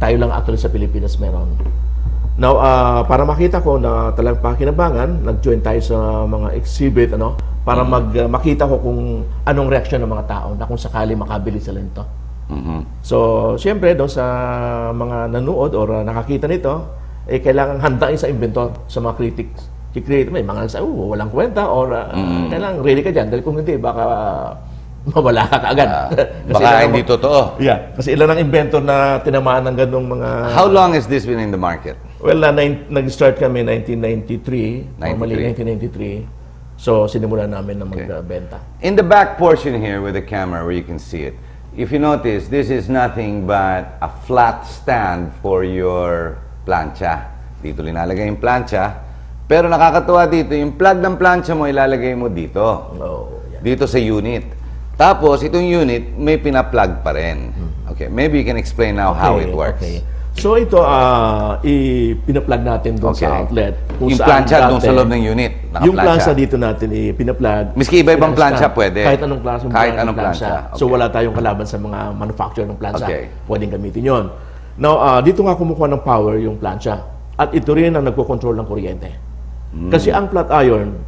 Speaker 5: Tayo lang actually sa Pilipinas meron. Now, para makita ko na talagang pakinabangan, nag-join tayo sa mga exhibit, para makita ko kung anong reaksyon ng mga tao na kung sakali makabili sila nito. So, siyempre, doon sa mga nanood or nakakita nito, kailangan handain sa inventor, sa mga critics. May mga nagsabi, walang kwenta, or kailangan ready ka dyan. Dahil kung hindi, baka mawala ka kaagad.
Speaker 4: Baka hindi totoo.
Speaker 5: Yeah, kasi ilan ang inventor na tinamaan ng ganong mga...
Speaker 4: How long has this been in the market?
Speaker 5: Well, nag-start kami 1993, normally 1993. So, sinimulan namin na magbenta.
Speaker 4: In the back portion here with the camera where you can see it, if you notice, this is nothing but a flat stand for your plancha. Dito linalagay yung plancha. Pero nakakatuwa dito, yung plug ng plancha mo ilalagay mo dito. Dito sa unit. Tapos, itong unit, may pina-plug pa rin. Okay, maybe you can explain now how it works.
Speaker 5: Okay. So ito, pina-plug natin doon sa outlet.
Speaker 4: Yung plancha doon sa loob ng unit,
Speaker 5: yung plancha dito natin, pina-plug.
Speaker 4: Miski iba-ibang plancha pwede.
Speaker 5: Kahit anong klaseng
Speaker 4: Kahit anong plancha.
Speaker 5: So wala tayong kalaban sa mga manufacturer ng plancha.
Speaker 4: Okay.
Speaker 5: Pwedeng gamitin yon. Now, dito nga kumukuha ng power yung plancha. At ito rin ang nagko-control ng kuryente. Kasi ang flat iron,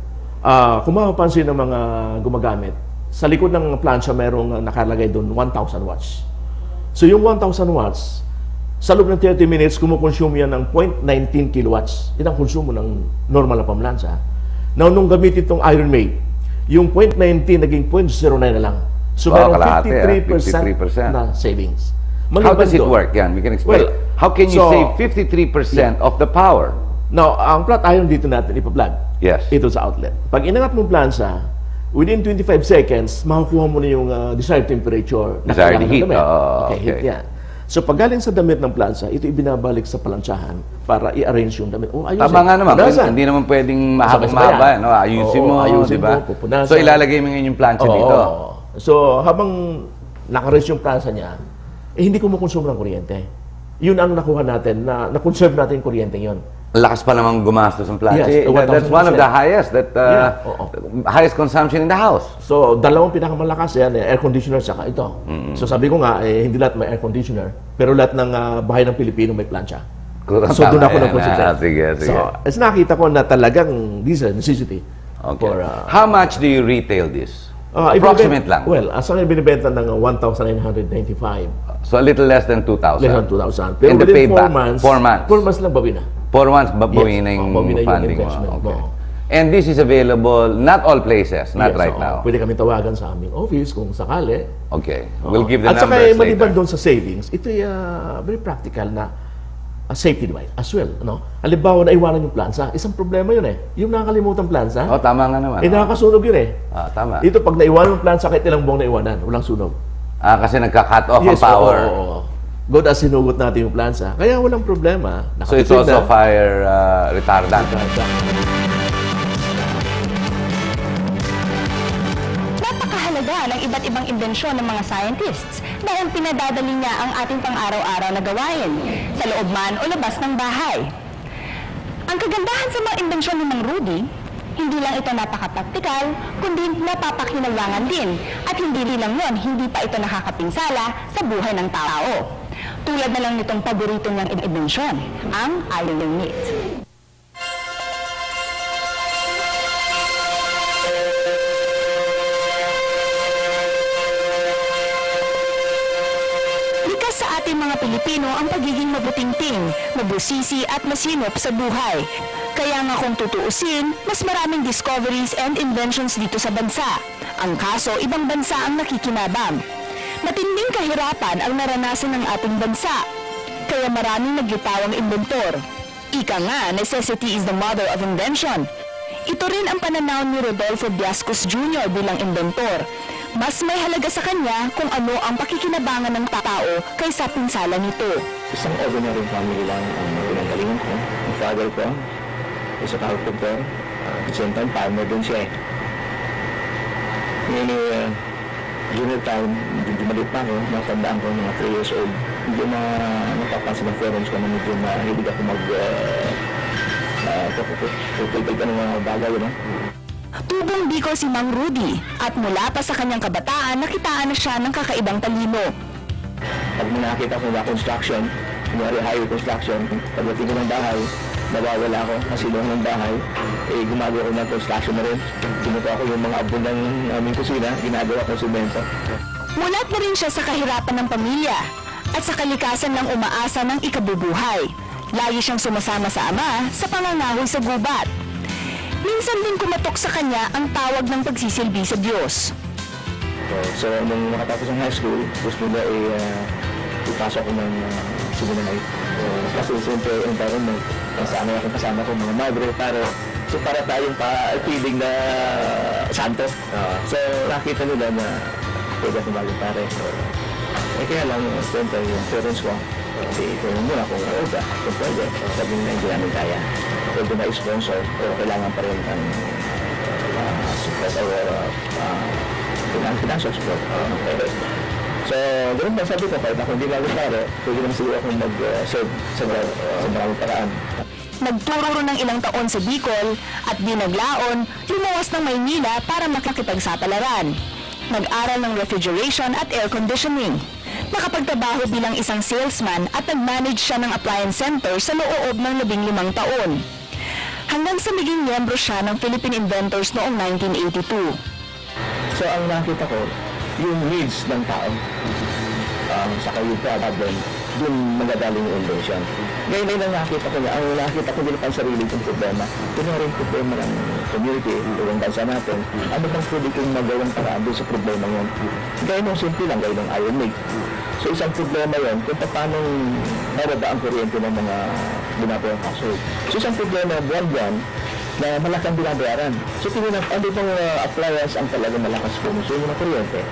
Speaker 5: kung mapapansin ng mga gumagamit, sa likod ng plancha merong nakalagay doon 1,000 watts. So yung 1,000 watts, sa loob ng 30 minutes, kumukonsume yan ng 0.19 kilowatts. Yan ang konsumo ng normal na pamlansa. Now, nung gamitin itong Iron Maid, yung 0.19 naging 0.09 na lang. So,
Speaker 4: Wow,
Speaker 5: merong
Speaker 4: kalahati,
Speaker 5: 53% na savings.
Speaker 4: How does it
Speaker 5: doon,
Speaker 4: work? Yan, we can explain.
Speaker 5: Well,
Speaker 4: How can you
Speaker 5: so,
Speaker 4: save 53% of the power?
Speaker 5: Now, ang flat iron dito natin ipa-plug.
Speaker 4: Yes.
Speaker 5: Ito sa outlet. Pag inangat mo plansa, within 25 seconds, makukuha mo na yung desired temperature. na
Speaker 4: Desired
Speaker 5: kailangan ng
Speaker 4: heat.
Speaker 5: damit.
Speaker 4: Okay.
Speaker 5: Heat yan. So, pag galing sa damit ng plansa, ito ibinabalik sa palansyahan para i-arrange yung damit. Oh, ayusin.
Speaker 4: Tama nga naman.
Speaker 5: Punasan.
Speaker 4: Hindi naman pwedeng
Speaker 5: Sabay-sabay
Speaker 4: mahaba.
Speaker 5: yan.
Speaker 4: No? Ayusin mo,
Speaker 5: ayusin
Speaker 4: di ba?
Speaker 5: mo, pupunasan.
Speaker 4: So, ilalagay mo ngayon yung plancha dito.
Speaker 5: So, habang naka-raise yung plansa niya, hindi kumukonsume ng kuryente. Yun ang nakuha natin, na-conserve natin yung kuryente yun.
Speaker 4: Lakas pa namang gumastos ang plancha.
Speaker 5: Yes,
Speaker 4: That's one of the highest, highest consumption in the house.
Speaker 5: So, dalawang pinakamalakas yan, air conditioner saka ito. So, sabi ko nga, hindi lahat may air conditioner, pero lahat ng bahay ng Pilipino may plancha. So, doon ako nag-concentrate.
Speaker 4: Sige.
Speaker 5: So, as nakita ko na talagang this is a necessity.
Speaker 4: Okay.
Speaker 5: For,
Speaker 4: How much do you retail this? Approximate lang.
Speaker 5: Well, sa akin binibenta ng 1,995.
Speaker 4: So, a little less than 2,000.
Speaker 5: Less than 2,000. Pero
Speaker 4: And the
Speaker 5: within
Speaker 4: payback? 4 months.
Speaker 5: 4 months lang bawi na.
Speaker 4: 4 months, babuin na
Speaker 5: Yes,
Speaker 4: yung
Speaker 5: babuin na yung
Speaker 4: funding mo.
Speaker 5: investment
Speaker 4: Okay.
Speaker 5: mo.
Speaker 4: And this is available, not all places, not
Speaker 5: Yes,
Speaker 4: right
Speaker 5: oo.
Speaker 4: now.
Speaker 5: Pwede kami tawagan sa aming office kung sakali.
Speaker 4: Okay.
Speaker 5: Oo.
Speaker 4: We'll give the
Speaker 5: At saka
Speaker 4: numbers
Speaker 5: maliban
Speaker 4: later.
Speaker 5: doon sa savings, ito ay very practical na safety device as well. No? Halimbawa, naiwanan yung plansa, isang problema yun eh. Yung nakakalimutan plansa,
Speaker 4: Oh, tama nga naman.
Speaker 5: nakakasunog yun eh.
Speaker 4: Tama.
Speaker 5: Dito, pag naiwanan yung plansa, kahit ilang buwang naiwanan, walang sunog.
Speaker 4: Kasi nagka-cut off ang power.
Speaker 5: Oo. God, as sinugot natin yung plansa, kaya walang problema.
Speaker 4: So it's also fire retardant.
Speaker 6: Napakahalaga ng iba't ibang imbensyon ng mga scientists dahil pinadadali niya ang ating pang-araw-araw na gawain sa loob man o labas ng bahay. Ang kagandahan sa mga imbensyon ni Mang Rudy, hindi lang ito napaka-praktikal, kundi napapakinabangan din. At hindi lang yun, hindi pa ito nakakapinsala sa buhay ng tao. Tulad na lang nitong paborito niyang imbensyon, ang Iron Maid. Likas sa ating mga Pilipino ang pagiging mabutingting, mabusisi at masinop sa buhay. Kaya nga kung tutuusin, mas maraming discoveries and inventions dito sa bansa. Ang kaso, ibang bansa ang nakikinabang. Matinding kahirapan ang naranasan ng ating bansa. Kaya maraming naglitawang inventor. Ika nga, necessity is the mother of invention. Ito rin ang pananaw ni Rodolfo Biascos Jr. bilang inventor. Mas may halaga sa kanya kung ano ang pakikinabangan ng tao kaysa pinsala nito.
Speaker 7: Isang ordinary family lang ang pinanggalingan ko. Ang father ko is a carpenter. At the same time, farmer din siya eh. Ngayon, junior time, medyo maliit pa ako, matandaan ko, mga 3 years old. Medyo na napapansin ng parents ko na medyo mahilig ako tutulog ng mga bagay, no?
Speaker 6: Tubong Bicol si Mang Rudy at mula pa sa kanyang kabataan, nakitaan na siya ng kakaibang talino.
Speaker 7: Pag may nakita ko na construction, kunyari highway construction, pagdating ko ng bahay, nawawala ako kasi doon ng bahay, gumagawa ko ng construction na rin. Sinuto ako yung mga abon ng aming kusina, ginagawa ko semento.
Speaker 6: Mulat na rin siya sa kahirapan ng pamilya at sa kalikasan ng umaasa ng ikabubuhay. Lagi siyang sumasama sa ama sa pangangahoy sa gubat. Minsan din kumatok sa kanya ang tawag ng pagsisilbi sa Diyos.
Speaker 7: So, nung makatapos ng high school, gusto nila ipasok ko ng seminary. Kasi siyempre, environment, kasama ko mga madre, para tayong feeling na santo. So, nakita nila na pwede akong bagay pare. Kaya lang, siyempre, yung parents ko, kung muna kung pwede, sabi nila hindi namin kaya. Pwede na i-sponsor, pero kailangan pa rin ang support or financial support. So, ganoon ba sabi ko, kahit ako hindi bagay pare, pwede naman siguro akong mag-serve sa maraming paraan.
Speaker 6: Nagturo ng ilang taon sa Bicol at binaglaon, lumuwas ng Maynila para makikipagsapalaran. Nag-aral ng refrigeration at air conditioning. Nakapagtrabaho bilang isang salesman at nag-manage siya ng appliance center sa loob ng 15 taon. Hanggang sa maging miyembro siya ng Philippine Inventors noong 1982.
Speaker 7: So, ang nakita ko, yung needs ng tao. saka yung problem, doon magagaling yung invention. Ngayon lang nakita ko niya, ang nakita ko nila pang sarili kong problema. Kunyari yung problema ng community, yung bansa natin, ano bang pwede kong magawang paraan doon sa problema yun? Gaya nung simple lang, gaya ng Iron Lake. So isang problema yun, kung paano bababa ang kuryente ng mga binabayang household. So isang problema, buwan-buwan, na malakang binabayaran. So tingin na, ano bang appliance ang talagang malakas konsumo ng kuryente?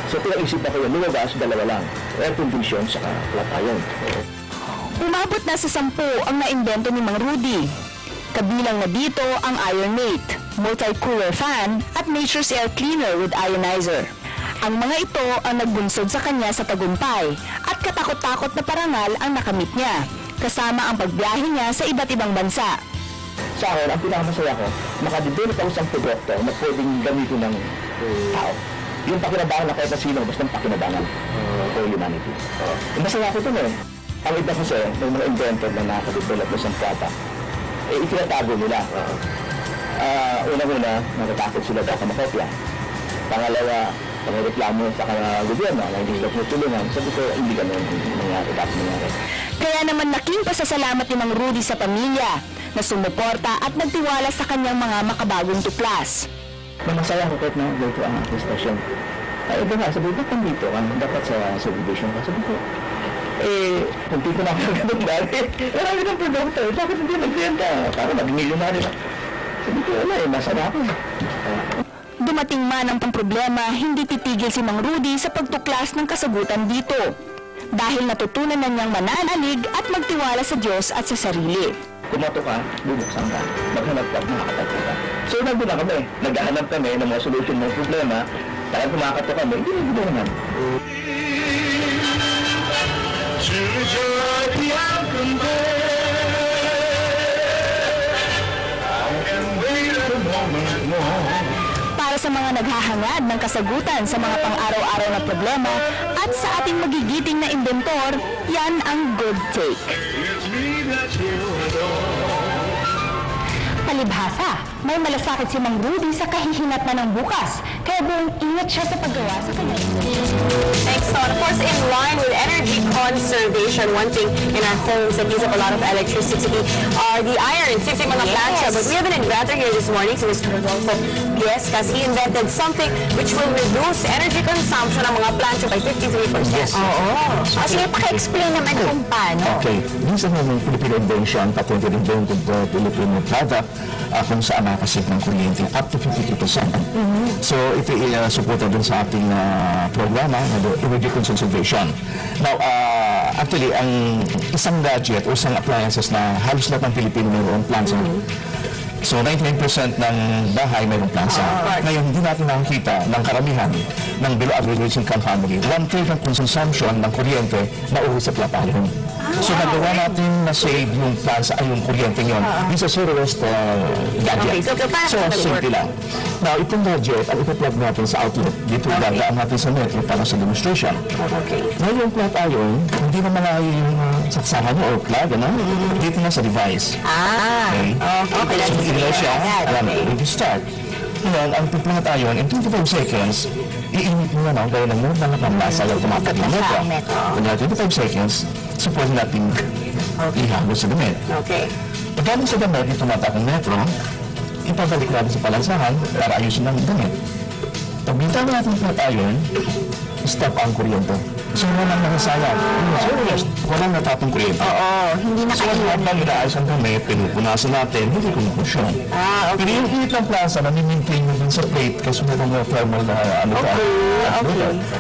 Speaker 7: So pinag-isipan ko yun, lumabas, dalawa lang. Air condition, saka platayon.
Speaker 6: Umabot na sa 10 ang naimbento ni Mang Rudy. Kabilang na dito ang Ironmate, multi-cooler fan at Nature's Air Cleaner with ionizer. Ang mga ito ang nagbunsod sa kanya sa tagumpay at katakot-takot na parangal ang nakamit niya, kasama ang pagbiyahe niya sa iba't ibang bansa.
Speaker 7: Sa akin, ang pinakamasaya ko, makadevelop ako isang produkto na pwedeng gamitin ng tao. Yung pakinabangan na kahit na sino, basta pakinabangan for humanity. Masaya ko ito eh. Ang iba kasi, may mga inventor na nakadevelop na isang product, itinatago nila. Una-una, natatakot sila baka makopya. Pangalawa, pangreklamo sa gobyerno na hindi sila tinutulungan. Sabi ko, hindi ganun nangyari, dapat nangyari.
Speaker 6: Kaya naman laking pasasalamat ni Mang Rudy sa pamilya na sumuporta at nagtiwala sa kanyang mga makabagong tuklas.
Speaker 7: Masaya ko kahit na dito ang aking stasyon. Iba nga, sabi ko, dito ka, dapat sa subdivision ka. Sabi ko, kung dito na ako ganun dati, marami ng produkto, bakit hindi nagbenta? Para mag-millionary na. Sabi ko, wala masaya ako.
Speaker 6: Dumating man ang problema, hindi titigil si Mang Rudy sa pagtuklas ng kasagutan dito. Dahil natutunan na niyang mananalig at magtiwala sa Diyos at sa sarili.
Speaker 7: Kumato ka, bubuksan ka, maghanap ka, makakatato ka. So nandun na kami, naghahanap kami ng mga solusyon ng problema, dahil kumakato kami, hindi na naman.
Speaker 6: Para sa mga naghahangad ng kasagutan sa mga pang-araw-araw na problema at sa ating magigiting na inventor, yan ang Good Take. Palibhasa, may malasakit si Mang Rudy sa kahihinat na ng bukas, kaya buong ingat siya sa paggawa sa kanya.
Speaker 8: Thanks, Todd. Of course, in line with energy conservation, one thing in our homes that use up a lot of electricity are the irons. Six mga plancha. But we have an inventor here this morning, si Mr. Rodolfo Giescas. He invented something which will reduce energy consumption ng mga plancha by 53%.
Speaker 7: Yes.
Speaker 6: Sige, paki-explain naman kung paano.
Speaker 7: Okay, this is naman Filipino invention, patented invented Filipino product kung saan nakasave ng kuryente up to 52%. So ito i-supported din sa ating programa na energy conservation. Now, actually, ang isang gadget o isang appliances na halos lahat ng Pilipino mayroong plansa. So 99% ng bahay mayroong plansa. Ngayon, hindi natin nakikita ng karamihan ng below average income family. 1/3 ng consumption ng kuryente na uwi sa platayon. So nagawa natin na save yung plansa ay yung kuryente yun. This is a zero waste gadget. So simple lang. Now, itong gadget, ang ipa-plug natin sa outlet. Dito gagaan natin sa metro para sa demonstration. Ngayon yung platayon, hindi naman ay yung saksahan mo o plug, ano? Dito na sa device. Okay. So, ilaw siya. Alam, ready to start. Ngayon, ang platayon, in 25 seconds, i-init mo na gaya ng move na pamasa yung automatic na metro. Kung 25 seconds, suppose natin ihagos sa damit.
Speaker 8: Okay.
Speaker 7: Pagkaling sa damit, yung tumatakong metro, ipabalik natin sa palansahan para ayusin ng damit. Pag bintang natin platayon, stop ang kuryente. So, walang nakasayang. Walang natapong kuryente.
Speaker 6: Hindi na
Speaker 7: So, habang inaayos ang damit, pinupunasan natin, hindi kumukusyon. Pero yung init ng plansa, nami-maintain mo din sa plate kasi may mga thermal na ano ka.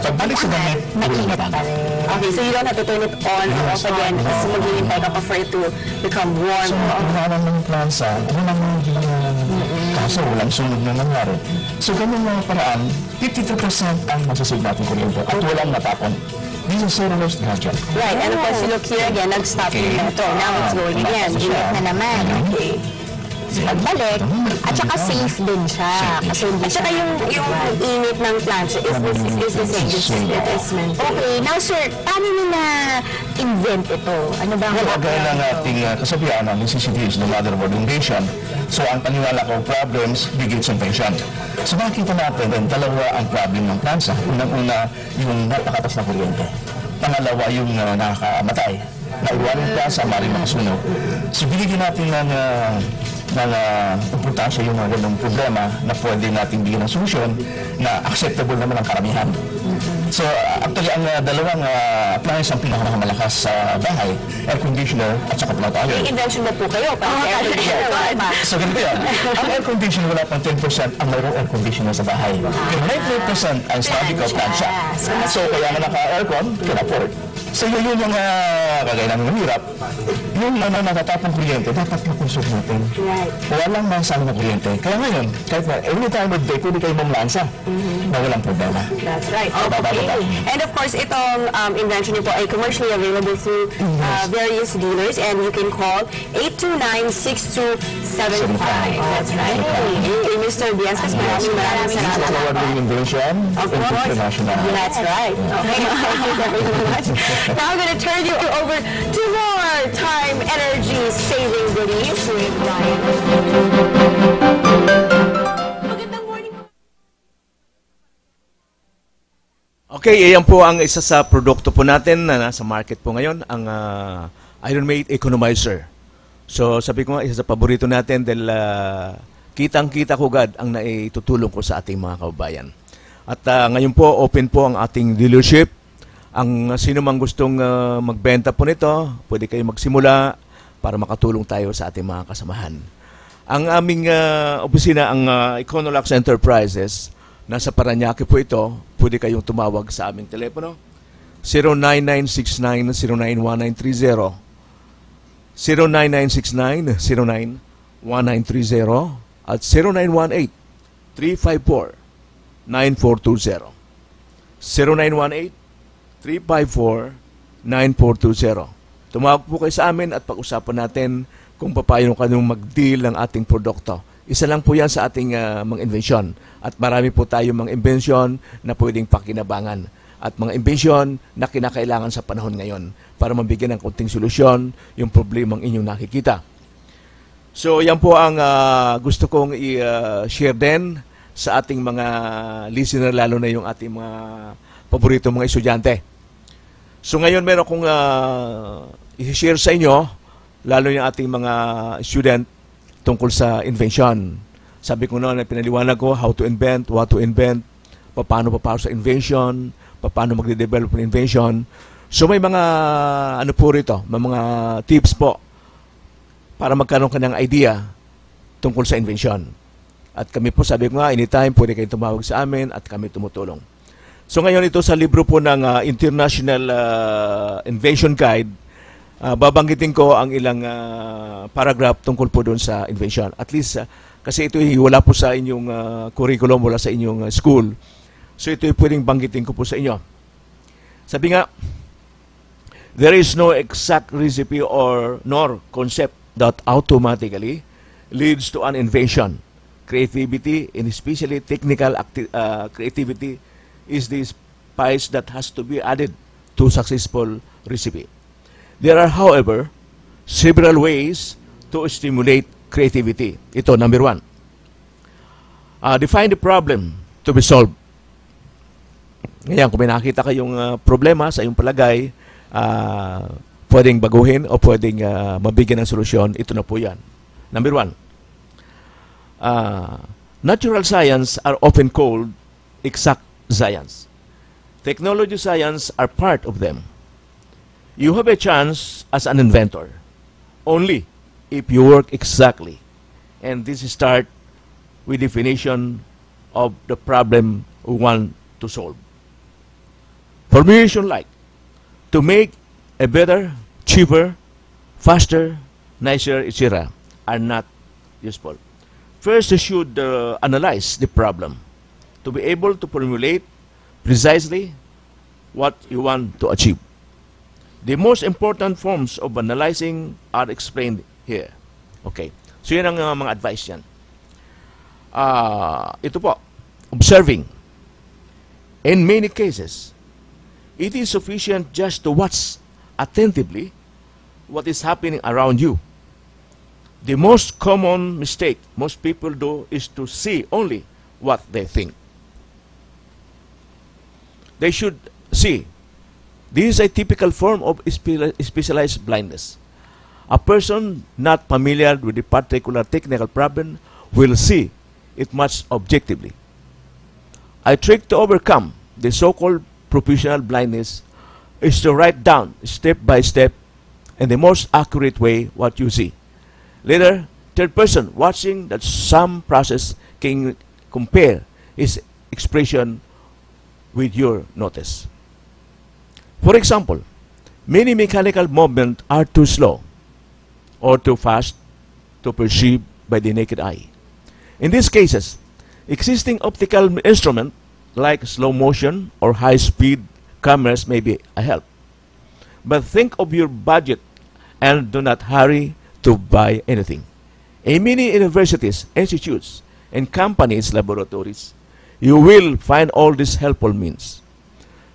Speaker 7: Pagbalik sa damit,
Speaker 6: mainit pa rin.
Speaker 8: Okay, so you don't have to turn it on or off again kasi maghihintay ka pa for it to become warm.
Speaker 7: So, ang ng plansa, walang kaso walang sunod na nangyari. So, ganun mga paraan, 52% ang masasig natin kuryente at walang natapon. This is zero waste gadget.
Speaker 8: Right, and of course you look here again, nag-stop yung motor. Now it's going again.
Speaker 6: Init na naman. Okay. Pagbalik, at saka safe din siya. Kasi hindi
Speaker 8: At saka yung init ng plancha is the same. It is meant to.
Speaker 6: Okay, now sir, paano nyo na-invent ito? Ano ba ang
Speaker 7: Gaya ng ating kasabihan ng necessity is the mother of invention. So, ang paniwala ko, problems begins invention. So, makikita natin, dalawa ang problem ng plansa. Unang-una, yung napakatas na kuryente. Pangalawa yung nakakamatay. Naiwanan pa sa maring makasunog. So binigyan natin ng importansya yung mga ganong problema na pwede natin bigyan ng solusyon na acceptable naman ang karamihan. So actually, ang dalawang appliance ang pinakamalakas sa bahay, air conditioner at saka plug iron.
Speaker 8: May invention na po kayo para air conditioner.
Speaker 7: So ganito yan. Ang air conditioner, wala pang 10% ang mayroong air conditioner sa bahay. Pero 90% ang sabi ko, plan siya. So kaya nga naka-aircon, can afford. So yun yung kagaya namin ng hirap. Yung natatapong kuryente, dapat makonsume natin. Walang mansang na kuryente. Kaya ngayon, kahit na every time of day, pwede kayo mamlansa na walang problema.
Speaker 8: That's right. Okay. And of course, itong invention niyo po ay commercially available through various dealers, and you can call 829-6275. That's right. Hey, Mr. Biancas, maraming salamat.
Speaker 7: Tawag ng invention,
Speaker 8: Of course.
Speaker 7: international.
Speaker 8: That's right. Okay. Thank you very much. Now I'm going to turn you over to more time, energy, saving goodies with Ryan. Magandang morning.
Speaker 3: Okay, iyan po ang isa sa produkto po natin na nasa market po ngayon, ang Ironmaid Economizer. So sabi ko nga, isa sa paborito natin dahil kitang-kita ko agad ang naitutulong ko sa ating mga kababayan. At ngayon po, open po ang ating dealership. Ang sino mang gustong magbenta po nito, pwede kayo magsimula para makatulong tayo sa ating mga kasamahan. Ang aming opisina, ang Econolux Enterprises, nasa Parañaque po ito. Pwede kayong tumawag sa aming telepono, 09969-091930, 09969-091930, at 0918-354-9420. 0918-354-9420. Tumawag po kayo sa amin at pag-usapan natin kung paano kanyang mag-deal ng ating produkto. Isa lang po yan sa ating mga invention. At marami po tayong mga invention na pwedeng pakinabangan. At mga invention na kinakailangan sa panahon ngayon para mabigyan ng konting solusyon yung problemang inyong nakikita. So yan po ang gusto kong i-share din sa ating mga listener, lalo na yung ating mga paborito mga estudyante. So ngayon meron kong i-share sa inyo, lalo yung ating mga student, tungkol sa invention. Sabi ko noon, pinaliwanag ko how to invent, what to invent, paano papasok sa invention, paano magde-develop ng invention. So may mga ano po rito, may mga tips po para magkaroon ka ng idea tungkol sa invention. At kami po, sabi ko nga, anytime pwede kayong tumawag sa amin at kami tumutulong. So ngayon ito sa libro po ng International Invention Guide, babanggitin ko ang ilang paragraph tungkol po doon sa invention. At least, kasi ito wala po sa inyong curriculum, wala sa inyong school. So ito pwedeng banggitin ko po sa inyo. Sabi nga, there is no exact recipe nor concept that automatically leads to an invention. Creativity, and especially technical creativity, is the spice that has to be added to successful recipe. There are, however, several ways to stimulate creativity. Ito, number one. Define the problem to be solved. Ngayon, kung may nakita kayong problema sa iyong palagay, pwedeng baguhin o pwedeng mabigyan ng solusyon, ito na po yan. Number one. Natural science are often called exact science. Technology science are part of them. You have a chance as an inventor only if you work exactly. And this start with definition of the problem we want to solve. Formulation like to make a better, cheaper, faster, nicer, etc. are not useful. First, you should analyze the problem to be able to formulate precisely what you want to achieve. The most important forms of analyzing are explained here. Okay. So, yan ang mga advice yan. Ito po, observing. In many cases, it is sufficient just to watch attentively what is happening around you. The most common mistake most people do is to see only what they think. They should see This is a typical form of specialized blindness. A person not familiar with the particular technical problem will see it much objectively. A trick to overcome the so-called professional blindness is to write down step by step in the most accurate way what you see. Later, third person watching that some process can compare his expression with your notice. For example, many mechanical movements are too slow or too fast to perceive by the naked eye. In these cases, existing optical instruments like slow motion or high-speed cameras may be a help. But think of your budget and do not hurry to buy anything. In many universities, institutes, and companies' laboratories, you will find all these helpful means.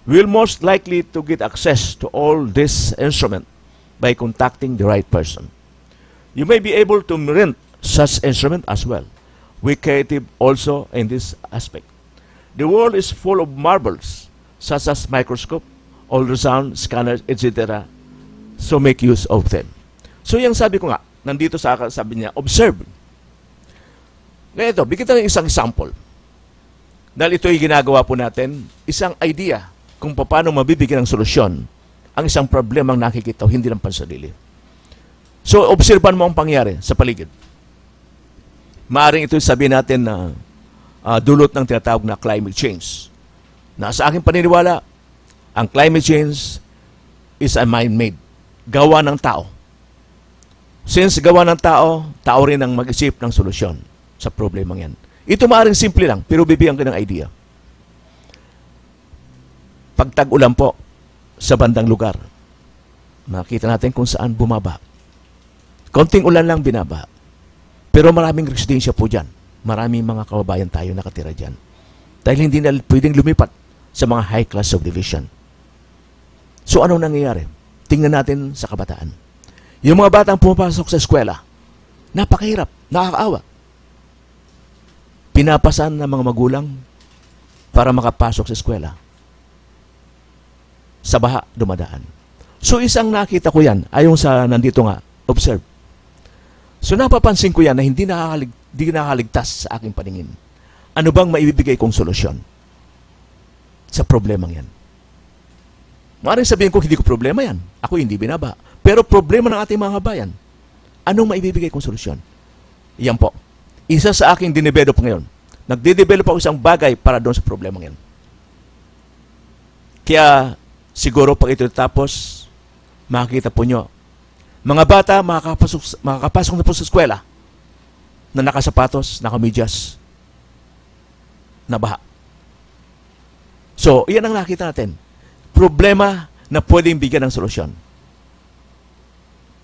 Speaker 3: You will most likely to get access to all this instrument by contacting the right person. You may be able to rent such instrument as well. We creative also in this aspect. The world is full of marvels such as microscope, ultrasound, scanners, etc. So make use of them. So yung sabi ko nga, nandito sa akin, sabi niya, observe. Ngayon ito, bigyan tayo ng isang example. Dahil ito ay ginagawa po natin, isang idea kung paano mabibigyan ng solusyon ang isang problemang nakikita o hindi lang pansarili. So, obserban mo ang pangyari sa paligid. Maaring ito sabihin natin na dulot ng tinatawag na climate change. Na sa aking paniniwala, ang climate change is a man-made. Gawa ng tao. Since gawa ng tao, tao rin ang mag-isip ng solusyon sa problemang yan. Ito maaring simple lang, pero bibigyan ko ng idea. Pag tag-ulan po sa bandang lugar, makita natin kung saan bumaba. Konting ulan lang binaba. Pero maraming residensya po dyan. Maraming mga kababayan tayo nakatira dyan. Dahil hindi na pwedeng lumipat sa mga high-class subdivision. So ano nangyayari? Tingnan natin sa kabataan. Yung mga batang pumapasok sa eskwela, napakahirap, nakakaawa. Pinapasan ng mga magulang para makapasok sa eskwela. Sa baha, dumadaan. So isang nakita ko yan, ayon sa nandito nga, observe. So napapansin ko yan na hindi nakakaligtas sa aking paningin. Ano bang maibibigay kong solusyon sa problemang yan? Maaaring sabihin ko, hindi ko problema yan. Ako hindi binaba. Pero problema ng ating mga bayan, anong maibibigay kong solusyon? Yan po. Isa sa aking dinevelop ngayon. Nagde-develop ako isang bagay para doon sa problemang yan. Kaya, siguro pag ito tapos, makikita po nyo, mga bata makakapasok na po sa eskwela na nakasapatos, nakamidyas, nabaha. So, iyan ang nakita natin. Problema na pwedeng bigyan ng solusyon.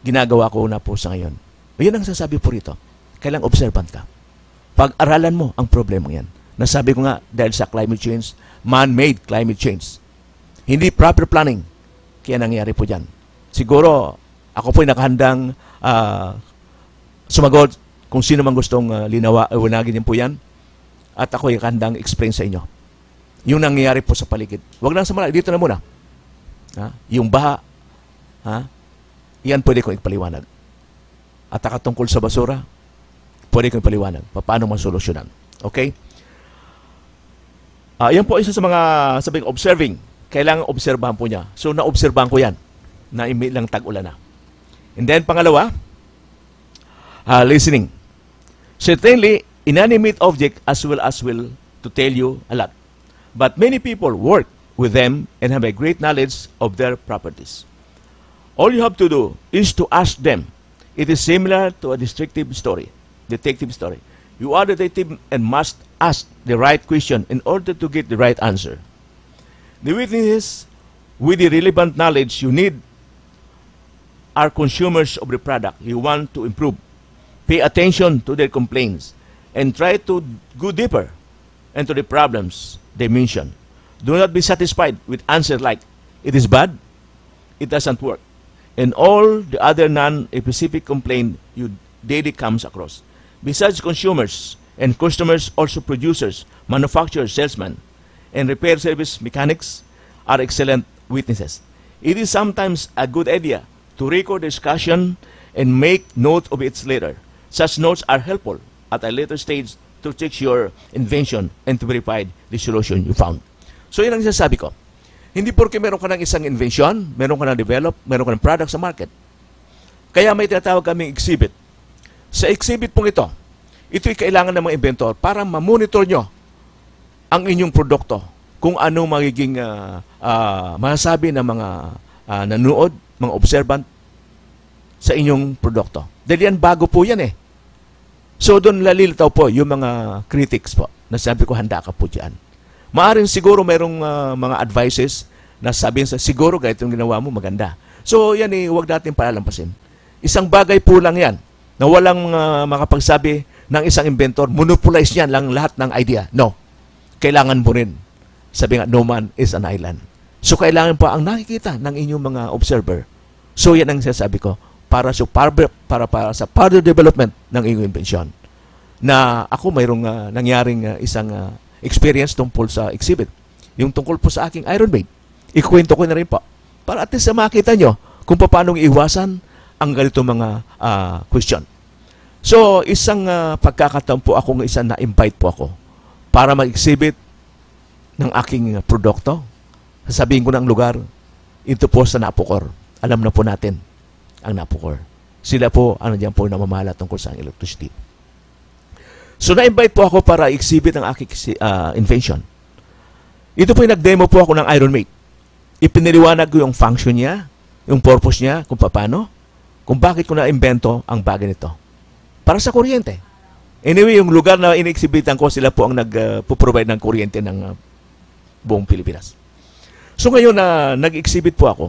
Speaker 3: Ginagawa ko na po sa ngayon. Iyan ang sasabi po rito. Kailang observant ka. Pag-aralan mo ang problema yan. Nasabi ko nga, dahil sa climate change, man-made climate change. Hindi proper planning. Kaya nangyari po dyan. Siguro, ako po'y nakahandang sumagot kung sino man gustong linawagin din po yan. At ako'y nakahandang explain sa inyo. Yung nangyayari po sa paligid. Huwag lang sa malaki. Dito na muna. Yung baha, yan pwede kong ipaliwanag. At tungkol sa basura, pwede kong ipaliwanag. Paano masolusyonan. Okay? Yan po isa sa mga sabing observing. Kailangan obserbahan po niya. So, na-obserbahan ko yan na lang tag-ulan na. And then, pangalawa, listening. Certainly, inanimate object as well will to tell you a lot. But many people work with them and have a great knowledge of their properties. All you have to do is to ask them. It is similar to a detective story. You are the detective and must ask the right question in order to get the right answer. The witnesses with the relevant knowledge you need are consumers of the product you want to improve. Pay attention to their complaints and try to go deeper into the problems they mention. Do not be satisfied with answers like, it is bad, it doesn't work, and all the other non-specific complaint you daily comes across. Besides consumers and customers, also producers, manufacturers, salesmen, and repair service mechanics are excellent witnesses. It is sometimes a good idea to record discussion and make note of it later. Such notes are helpful at a later stage to check your invention and to verify the solution you found. So yun ang sinasabi ko. Hindi porke meron ka ng isang invention, meron ka ng develop, meron ka ng product sa market. Kaya may tinatawag kaming exhibit. Sa exhibit pong ito'y kailangan ng mga inventor para ma-monitor nyo ang inyong produkto. Kung ano magiging masasabi ng mga nanood, mga observant sa inyong produkto. Dahil yan, bago po yan eh. So doon lalilitaw po yung mga critics po. Nasabi ko, handa ka po dyan. Maaring siguro mayroong mga advices na sabihin sa, siguro kahit yung ginawa mo maganda. So yan eh, huwag natin palalampasin. Isang bagay po lang yan na walang makapagsabi ng isang inventor, monopolize yan lang lahat ng idea. No. Kailangan mo rin. Sabi nga, no man is an island. So kailangan pa ang nakikita ng inyong mga observer. So yan ang sinasabi ko para sa further development ng inyong invention. Na ako mayroong nangyaring isang experience tungkol sa exhibit. Yung tungkol po sa aking Ironmaid. Ikukwento ko na rin po. Para at least makita nyo kung paano iwasan ang ganito mga question. So isang pagkakataon po akong isang na-invite po ako para mag-exhibit ng aking produkto. Sasabihin ko ng lugar, ito po sa Napocor. Alam na po natin ang Napocor. Sila po, diyan po namamahala tungkol sa electricity. So na-invite po ako para exhibit ang aking invention. Ito po yung nag-demo po ako ng Ironmaid. Ipiniliwanag ko yung function niya, yung purpose niya, kung paano, kung bakit ko na-invento ang bagay nito. Para sa kuryente. Anyway, yung lugar na in-exhibitan ko, sila po ang nag-provide ng kuryente ng buong Pilipinas. So ngayon nag-exhibit po ako.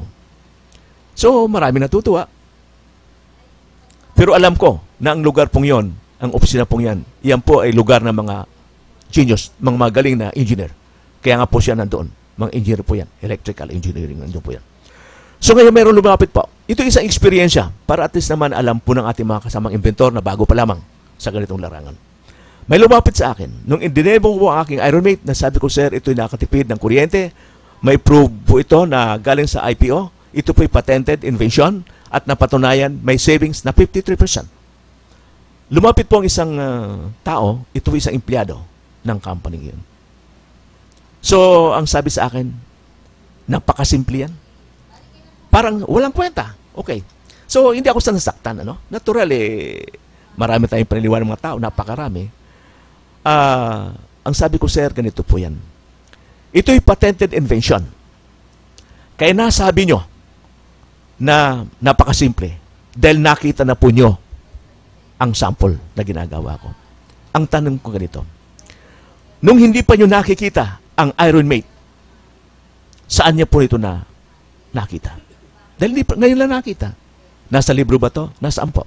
Speaker 3: So marami natutuwa. Pero alam ko na ang lugar pong yon, ang opisina pong yan, yan po ay lugar ng mga genius, mga magaling na engineer. Kaya nga po siya nandoon. Mga engineer po yan. Electrical engineering nandoon po yan. So ngayon meron lumapit po. Ito isang eksperyensya para at least naman alam po ng ating mga kasamang inventor na bago pa lamang sa ganitong larangan. May lumapit sa akin. Nung indinemo ko ang aking Ironmaid, nasabi ko, sir, ito'y nakatipid ng kuryente. May proof po ito na galing sa IPO. Ito po'y patented invention at napatunayan may savings na 53%. Lumapit po ang isang tao, ito po isang empleyado ng company yun. So, ang sabi sa akin, napakasimple yan. Parang walang kwenta. Okay. So, hindi ako nasaktan, ano? Natural marami tayong paniniwala ng mga tao, napakarami. Ang sabi ko, sir, ganito po yan. Ito'y patented invention. Kaya nasabi nyo na napakasimple dahil nakita na po nyo ang sample na ginagawa ko. Ang tanong ko ganito, nung hindi pa nyo nakikita ang Ironmaid, saan niya po ito na nakita? Dahil ngayon lang nakita. Nasa libro ba to? Nasaan po?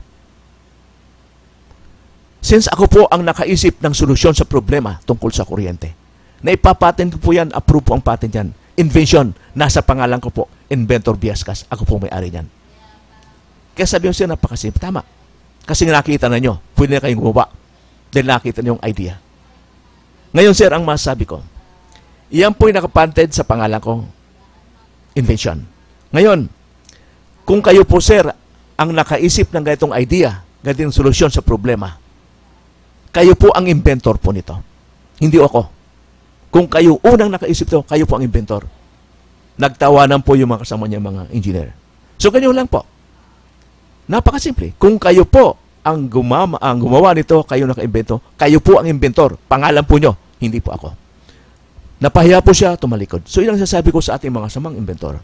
Speaker 3: Since ako po ang nakaisip ng solusyon sa problema tungkol sa kuryente, na ipapatent ko po yan, approve po ang patent yan. Invention, nasa pangalan ko po, Inventor Biascas. Ako po may-ari yan. Kaya sabi ko siya, napakasimple. Tama. Kasi nakita na nyo, pwede na kayong gumawa. Dahil nakita nyo yung idea. Ngayon, sir, ang masasabi ko, iyan po yung nakapatented sa pangalan ko, invention. Ngayon, kung kayo po, sir, ang nakaisip ng ganitong idea, ganitong solusyon sa problema, kayo po ang inventor po nito. Hindi ako. Kung kayo unang nakaisip to, kayo po ang inventor. Nagtawanan po yung mga kasama niya mga engineer. So, ganyan lang po. Napakasimple. Kung kayo po ang gumawa nito, kayo naka-invento, kayo po ang inventor. Pangalan po nyo, hindi po ako. Napahiya po siya, tumalikod. So, yun ang sasabi ko sa ating mga samang inventor.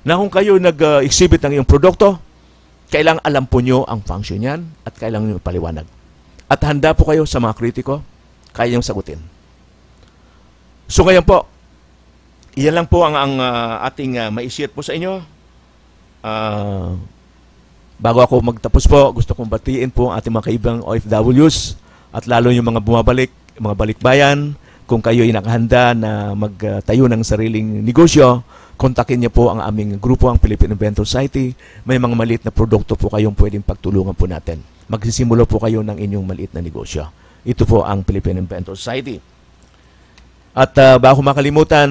Speaker 3: Na kung kayo nag-exhibit ng iyong produkto, kailangan alam po nyo ang function yan at kailangan nyo paliwanag. At handa po kayo sa mga kritiko, kaya nyo sagutin. So ngayon po, iyan lang po ang ating ma-share po sa inyo. Bago ako magtapos po, gusto kong batiin po ang ating mga kaibang OFWs at lalo yung mga bumabalik, mga balikbayan. Kung kayo ay nakahanda na magtayo ng sariling negosyo, kontakin niyo po ang aming grupo, ang Philippine Inventor Society. May mga maliit na produkto po kayong pwedeng pagtulungan po natin. Magsisimula po kayo ng inyong maliit na negosyo. Ito po ang Philippine Inventor Society. At bago makalimutan,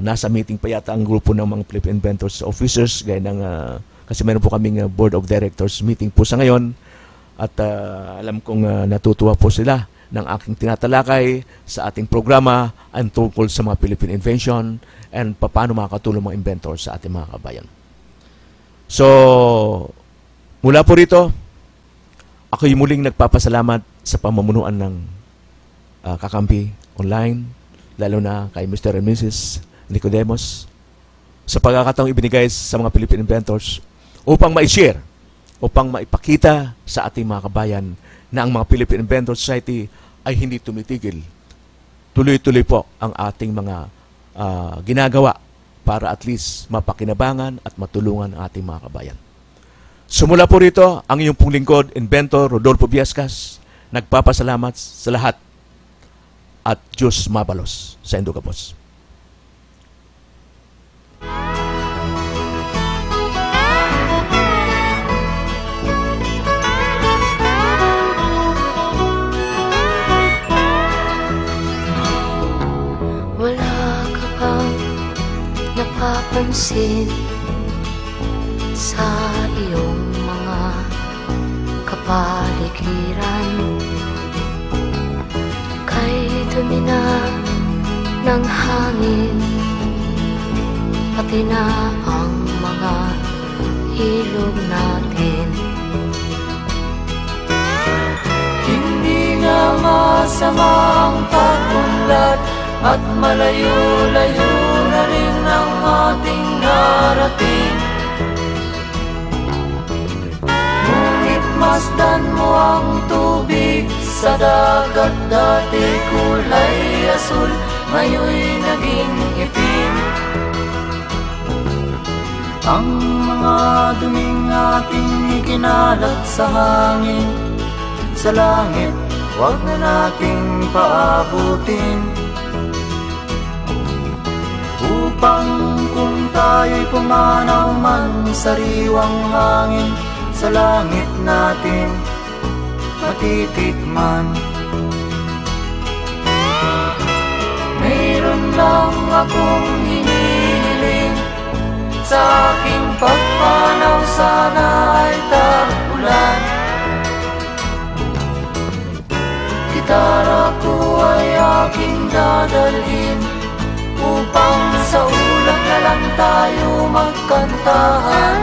Speaker 3: nasa meeting pa yata ang grupo ng mga Philippine Inventors Officers, gaya ng, kasi meron po kaming Board of Directors meeting po sa ngayon. At alam kong natutuwa po sila ng aking tinatalakay sa ating programa ang tungkol sa mga Philippine invention and paano makakatulong mga inventors sa ating mga kabayan. So, mula po rito, ako'y muling nagpapasalamat sa pamumunuan ng Kakampi Online, lalo na kay Mr. and Mrs. Nicodemos, sa pagkakataong ibinigay sa mga Philippine inventors upang ma-share, upang maipakita sa ating mga kabayan na ang mga Philippine Inventors Society ay hindi tumitigil. Tuloy-tuloy po ang ating mga ginagawa para at least mapakinabangan at matulungan ang ating mga kabayan. Sumula po rito, ang iyong pong lingkod, Inventor Rodolfo Viascas, nagpapasalamat sa lahat at Diyos mabalos sa Indugapos.
Speaker 1: Wala ka bang napapansin sa iyong mga kapaligiran? Kay dumi na ng hangin, pati na ang mga ilog natin.
Speaker 2: Hindi nga masama ang pag-unlad at malayo-layo na rin ang ating narating. Ngunit masdan mo ang tubig sa dagat, dati kulay asul, ngayon'y naging itim. Ang mga duming ating ikinalat sa hangin, sa langit, huwag na nating paabutin. Upang kung tayo'y pumanaw man sa sariwang hangin, sa langit natin matitikman. Mayroon lang akong hinihiling, sa aking pagpanaw sana ay tagulan. Gitara ko ay aking dadalhin, upang sa ulap na lang tayo magkantahan.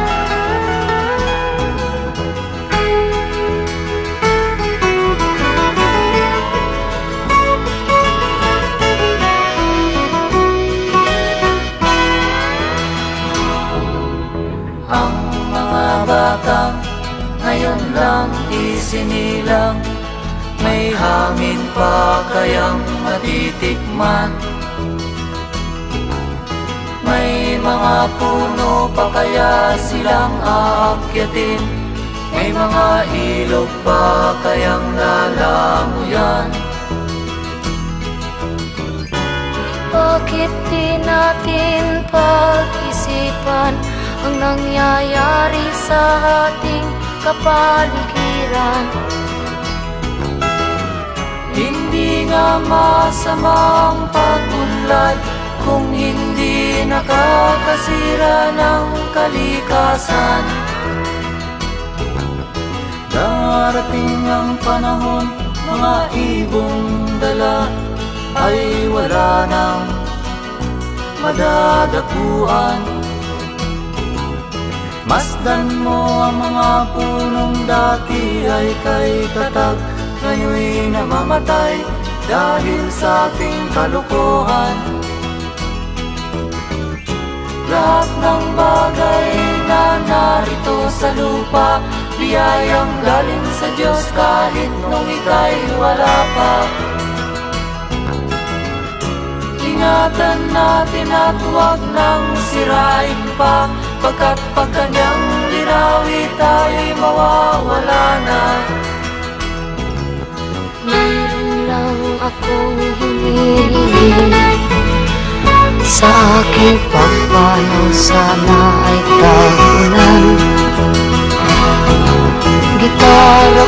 Speaker 2: Ang mga batang ngayon lang isinilang, may hangin pa kayang matitikman. May mga puno pa kaya silang aakyatin, may mga ilog pa kayang lalanguyan.
Speaker 1: Bakit di natin pag-isipan ang nangyayari sa ating kapaligiran?
Speaker 2: Hindi nga masama ang pag-unlad kung hindi nakakasira ng kalikasan. Darating ang panahon, mga ibong dala ay wala nang madadapuan. Masdan mo ang mga punong dati ay kay katag, ngayon'y namamatay dahil sa ating kalukuhan. Lahat ng bagay na narito sa lupa, biyayang galing sa Diyos kahit nung ika'y wala pa. Ingatan natin at huwag nang sirain pa, pagkat pag kanyang linawi tayo'y mawawala na.
Speaker 1: Mayroon lang akong hinihiling, sa aking pagpanaw sana ay tagulan. Gitara